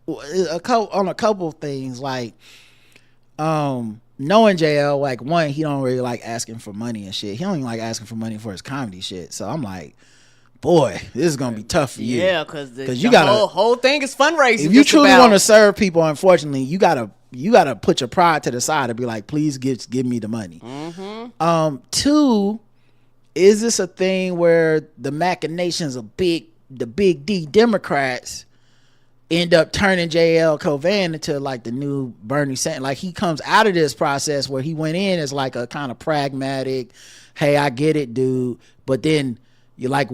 on a couple of things, like, knowing JL, like, one, he don't really like asking for money and shit. He don't even like asking for money for his comedy shit. So I'm like, boy, this is gonna be tough for you. Yeah, because you gotta whole thing is fundraising. If you truly want to serve people, unfortunately, you gotta put your pride to the side and be like, please give me the money. Two, is this a thing where the machinations of the big D Democrats end up turning JL Covan into like the new Bernie Sanders? Like, he comes out of this process where he went in as like a kind of pragmatic, hey, I get it, dude. But then you like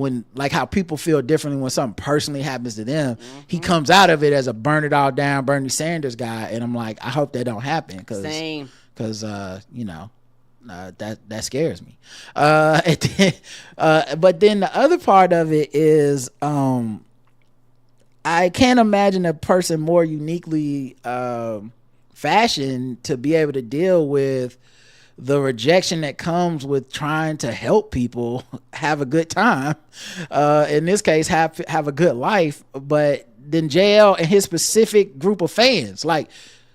how people feel differently when something personally happens to them. He comes out of it as a burn it all down Bernie Sanders guy, and I'm like, I hope that don't happen, because that scares me. But then the other part of it is, I can't imagine a person more uniquely fashioned to be able to deal with the rejection that comes with trying to help people have a good time. In this case, have a good life. But then JL and his specific group of fans, like,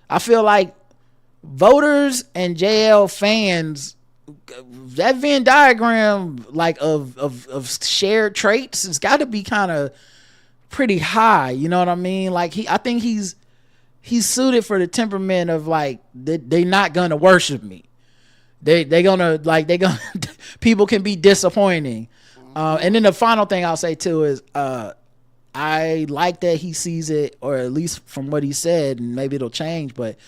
I feel like voters and JL fans, that Venn diagram, like, of shared traits, it's got to be kind of pretty high, you know what I mean? Like, I think he's suited for the temperament of, like, they not gonna worship me. They gonna people can be disappointing. And then the final thing I'll say too is, I like that he sees it, or at least from what he said, and maybe it'll change, but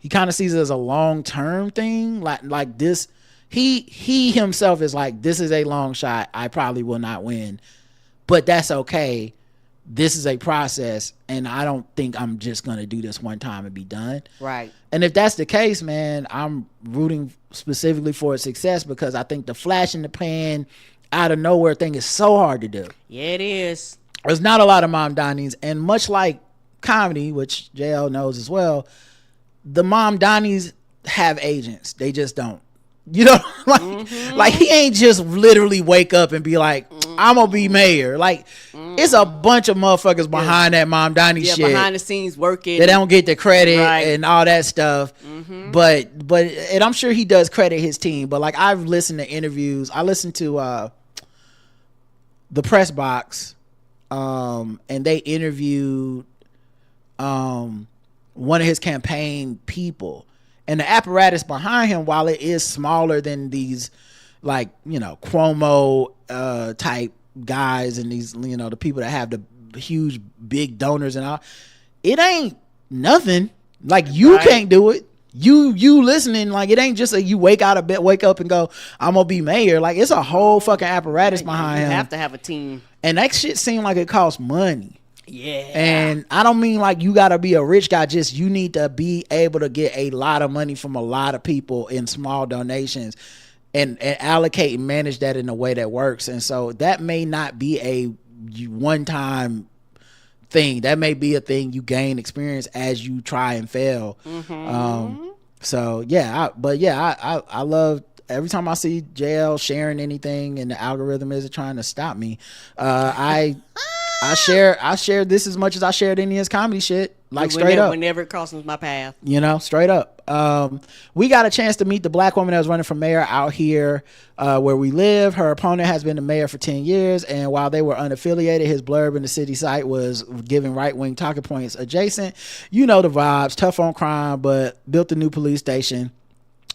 he kind of sees it as a long-term thing. Like this, he himself is like, this is a long shot. I probably will not win, but that's okay. This is a process, and I don't think I'm just going to do this one time and be done. Right. And if that's the case, man, I'm rooting specifically for its success, because I think the flash in the pan, out of nowhere thing is so hard to do. Yeah, it is. There's not a lot of Mom Donnies, and much like comedy, which JL knows as well, the Mom Donnies have agents. They just don't. You know, like he ain't just literally wake up and be like, I'm gonna be mayor. Like, it's a bunch of motherfuckers behind that Mom Donnie shit, behind the scenes working. They don't get the credit and all that stuff. But and I'm sure he does credit his team. But like, I've listened to interviews. I listened to the Press Box, and they interviewed one of his campaign people. And the apparatus behind him, while it is smaller than these, like, you know, Cuomo type guys and these, you know, the people that have the huge big donors and all, it ain't nothing. Like, you can't do it. You listening, like, it ain't just you wake up and go, I'm gonna be mayor. Like, it's a whole fucking apparatus behind him. You have to have a team. And that shit seemed like it costs money. Yeah. And I don't mean like you gotta be a rich guy, just you need to be able to get a lot of money from a lot of people in small donations and allocate and manage that in a way that works. And so that may not be a one-time thing. That may be a thing you gain experience as you try and fail. So yeah, I love every time I see JL sharing anything and the algorithm isn't trying to stop me. I share this as much as I shared Indian's comedy shit. Like straight up. Whenever it crosses my path. You know, straight up. We got a chance to meet the black woman that was running for mayor out here where we live. Her opponent has been the mayor for 10 years. And while they were unaffiliated, his blurb in the city site was giving right-wing talking points adjacent. You know the vibes. Tough on crime, but built a new police station.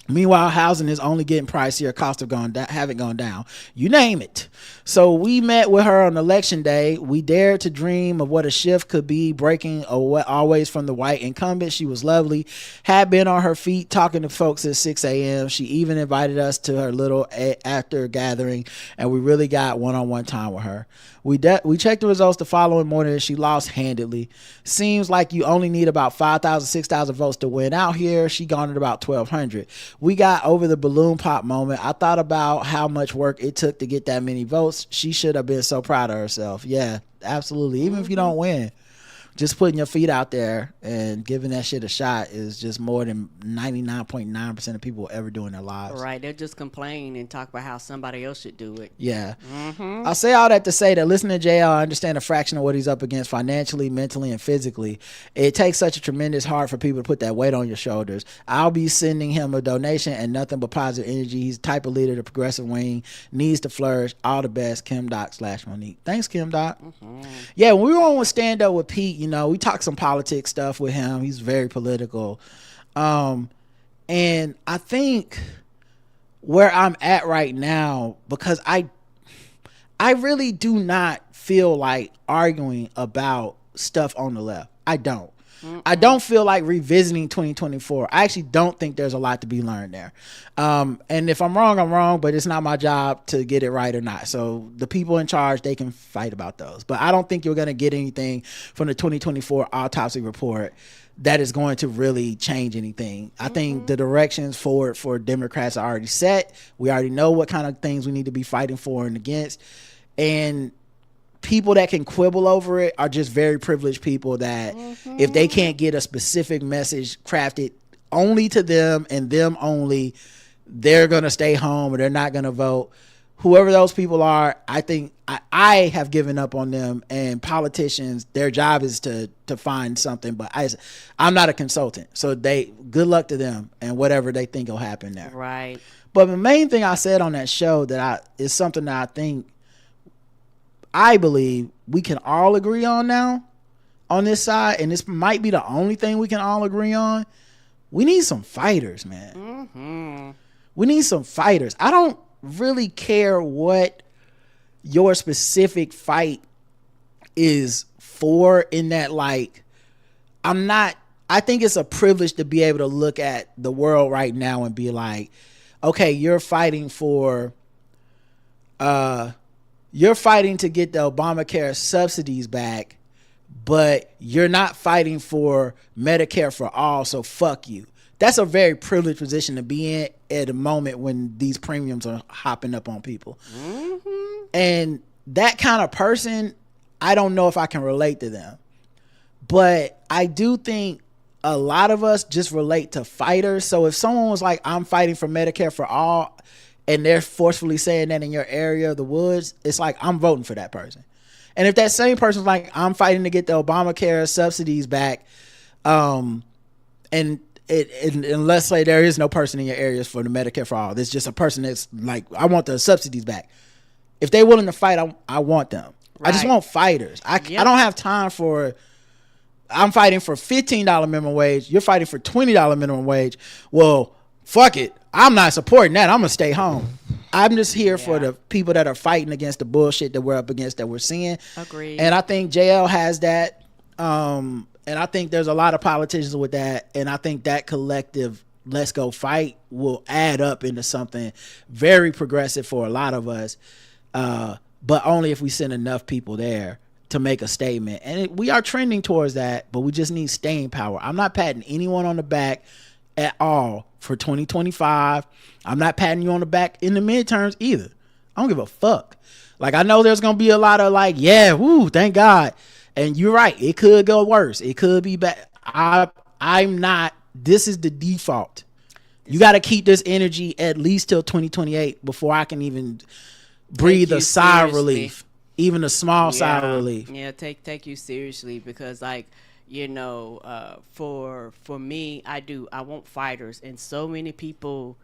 Meanwhile, housing is only getting pricier. Costs have haven't gone down. You name it. So we met with her on election day. We dared to dream of what a shift could be, breaking always from the white incumbent. She was lovely. Had been on her feet talking to folks at 6 a.m. She even invited us to her little after gathering, and we really got one-on-one time with her. We checked the results the following morning, and she lost handedly. Seems like you only need about 5,000, 6,000 votes to win out here. She garnered about 1,200. We got over the balloon pop moment. I thought about how much work it took to get that many votes. She should have been so proud of herself. Yeah, absolutely. Even if you don't win, just putting your feet out there and giving that shit a shot is just more than 99.9% of people will ever do in their lives. Right. They'll just complain and talk about how somebody else should do it. Yeah. I'll say all that to say that listening to JL, I understand a fraction of what he's up against financially, mentally, and physically. It takes such a tremendous heart for people to put that weight on your shoulders. I'll be sending him a donation and nothing but positive energy. He's the type of leader the progressive wing needs to flourish. All the best, Kim Doc/Monique. Thanks, Kim Doc. Yeah, when we were on with Stand Up with Pete, you know, we talked some politics stuff with him. He's very political. And I think where I'm at right now, because I really do not feel like arguing about stuff on the left. I don't. I don't feel like revisiting 2024. I actually don't think there's a lot to be learned there. And if I'm wrong, I'm wrong, but it's not my job to get it right or not. So the people in charge, they can fight about those. But I don't think you're going to get anything from the 2024 autopsy report that is going to really change anything. I think the directions forward for Democrats are already set. We already know what kind of things we need to be fighting for and against. And people that can quibble over it are just very privileged people that if they can't get a specific message crafted only to them and them only, they're going to stay home or they're not going to vote. Whoever those people are, I think I have given up on them, and politicians, their job is to find something, but I'm not a consultant. So good luck to them and whatever they think will happen there. Right. But the main thing I said on that show is something that I believe we can all agree on now on this side, and this might be the only thing we can all agree on. We need some fighters, man. We need some fighters. I don't really care what your specific fight is for, in that, like, I think it's a privilege to be able to look at the world right now and be like, okay, you're fighting to get the Obamacare subsidies back, but you're not fighting for Medicare for all, so fuck you. That's a very privileged position to be in at a moment when these premiums are hopping up on people. And that kind of person, I don't know if I can relate to them. But I do think a lot of us just relate to fighters. So if someone was like, I'm fighting for Medicare for all, and they're forcefully saying that in your area of the woods, it's like, I'm voting for that person. And if that same person's like, I'm fighting to get the Obamacare subsidies back, and let's say there is no person in your areas for the Medicare for all, there's just a person that's like, I want the subsidies back. If they're willing to fight, I want them. Right. I just want fighters. I don't have time for, I'm fighting for $15 minimum wage, you're fighting for $20 minimum wage. Well, fuck it, I'm not supporting that. I'm gonna stay home. I'm just here for the people that are fighting against the bullshit that we're up against, that we're seeing. Agreed. And I think JL has that. And I think there's a lot of politicians with that. And I think that collective let's go fight will add up into something very progressive for a lot of us. But only if we send enough people there to make a statement. And we are trending towards that, but we just need staying power. I'm not patting anyone on the back at all for 2025. I'm not patting you on the back in the midterms either. I don't give a fuck. Like, I know there's gonna be a lot of like, yeah, woo, thank God. And you're right, it could go worse. It could be bad. I'm not, this is the default. You got to keep this energy at least till 2028 before I can even breathe a sigh of relief. even a small sign of relief. Yeah, take you seriously, because like, you know, for me, I want fighters, and so many people,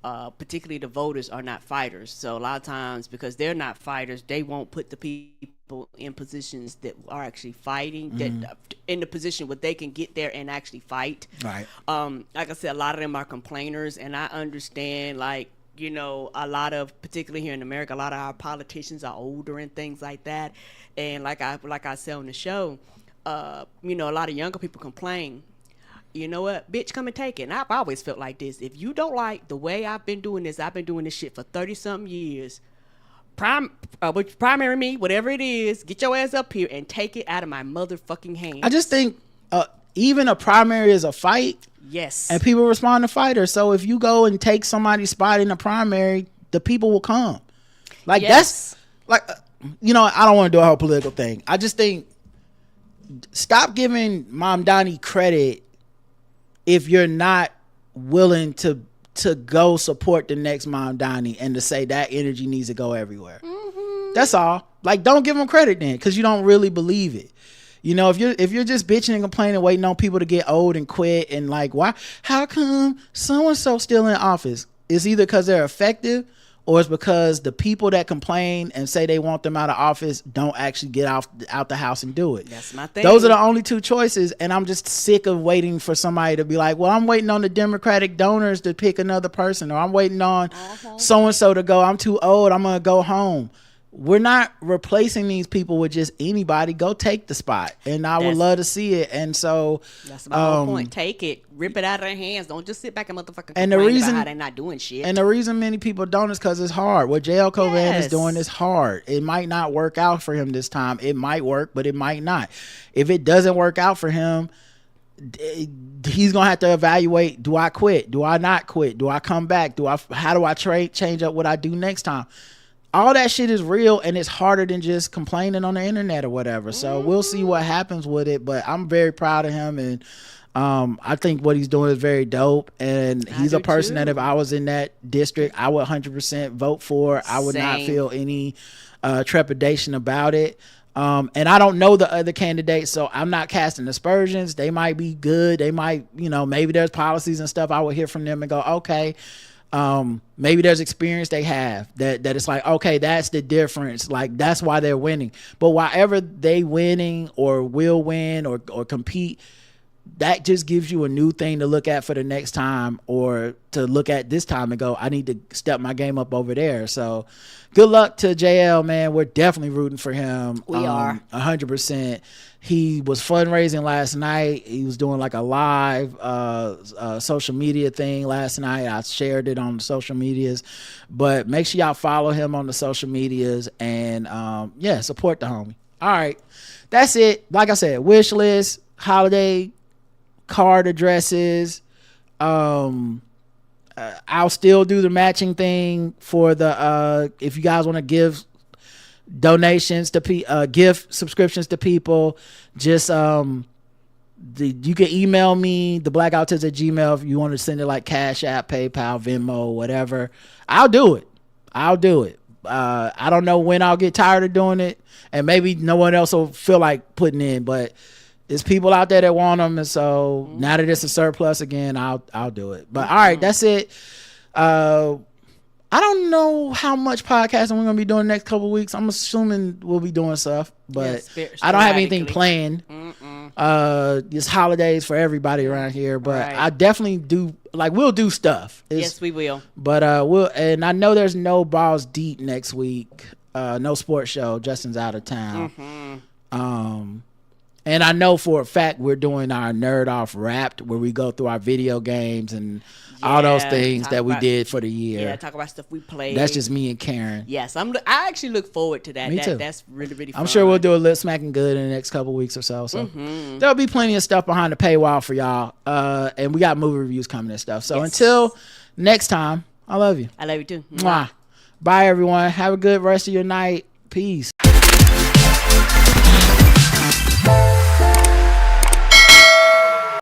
particularly the voters, are not fighters. So a lot of times, because they're not fighters, they won't put the people in positions that are actually fighting, that in the position where they can get there and actually fight. Right. Like I said, a lot of them are complainers, and I understand, like, you know, a lot of, particularly here in America, a lot of our politicians are older and things like that. And like I said on the show, you know, a lot of younger people complain. You know what, bitch, come and take it. And I've always felt like this. If you don't like the way I've been doing this shit for 30-something years. Primary me, whatever it is, get your ass up here and take it out of my motherfucking hands. I just think even a primary is a fight. Yes. And people respond to fighters. So if you go and take somebody's spot in the primary, the people will come. Like, that's like, you know, I don't want to do a whole political thing. I just think, stop giving Mom Donnie credit if you're not willing to go support the next Mom Donnie, and to say that energy needs to go everywhere. That's all. Like, don't give them credit then, because you don't really believe it. You know, if you're just bitching and complaining, waiting on people to get old and quit, and like, why? How come so and so still in office? It's either because they're effective, or it's because the people that complain and say they want them out of office don't actually get out the house and do it. That's my thing. Those are the only two choices, and I'm just sick of waiting for somebody to be like, well, I'm waiting on the Democratic donors to pick another person, or I'm waiting on so and so to go. I'm too old, I'm gonna go home. We're not replacing these people with just anybody. Go take the spot, and I would love to see it. And so that's my whole point. Take it, rip it out of their hands. Don't just sit back and motherfucking and complain about how they're not doing shit. And the reason many people don't is because it's hard. What JL Covan is doing is hard. It might not work out for him this time. It might work, but it might not. If it doesn't work out for him, he's gonna have to evaluate: do I quit? Do I not quit? Do I come back? How do I change up what I do next time? All that shit is real, and it's harder than just complaining on the internet or whatever. So we'll see what happens with it, but I'm very proud of him, and I think what he's doing is very dope, and he's a person that if I was in that district, I would 100% vote for. I would not feel any trepidation about it. And I don't know the other candidates, so I'm not casting aspersions. They might be good. They might, you know, maybe there's policies and stuff I would hear from them and go, okay. Maybe there's experience they have that it's like, okay, that's the difference. Like, that's why they're winning. But wherever they winning or will win or compete, that just gives you a new thing to look at for the next time, or to look at this time and go, I need to step my game up over there. So good luck to JL, man. We're definitely rooting for him. We are 100%. He was fundraising last night. He was doing like a live social media thing last night. I shared it on the social medias, but make sure y'all follow him on the social medias, and support the homie. All right, that's it. Like I said, wish list, holiday card addresses. I'll still do the matching thing for the if you guys want to give donations to gift subscriptions to people, just you can email me theblackguywhotips@gmail if you want to send it, like Cash App, PayPal, Venmo, whatever. I'll do it. I don't know when I'll get tired of doing it, and maybe no one else will feel like putting in, but there's people out there that want them, and so now that it's a surplus again, I'll do it. But all right, that's it. I don't know how much podcasting we're gonna be doing the next couple of weeks. I'm assuming we'll be doing stuff, but I don't have anything planned. It's holidays for everybody around here, but I definitely do. Like, we'll do stuff. Yes, we will. But and I know there's no Balls Deep next week. No sports show. Justin's out of town. And I know for a fact we're doing our Nerd Off Wrapped, where we go through our video games and all those things that we did for the year. Yeah, talk about stuff we played. That's just me and Karen. Yes, I actually look forward to that. Me too. That's really, really fun. I'm sure we'll do a Lip Smacking Good in the next couple weeks or so. So there'll be plenty of stuff behind the paywall for y'all. And we got movie reviews coming and stuff. So until next time, I love you. I love you too. Mwah. Bye, everyone. Have a good rest of your night. Peace.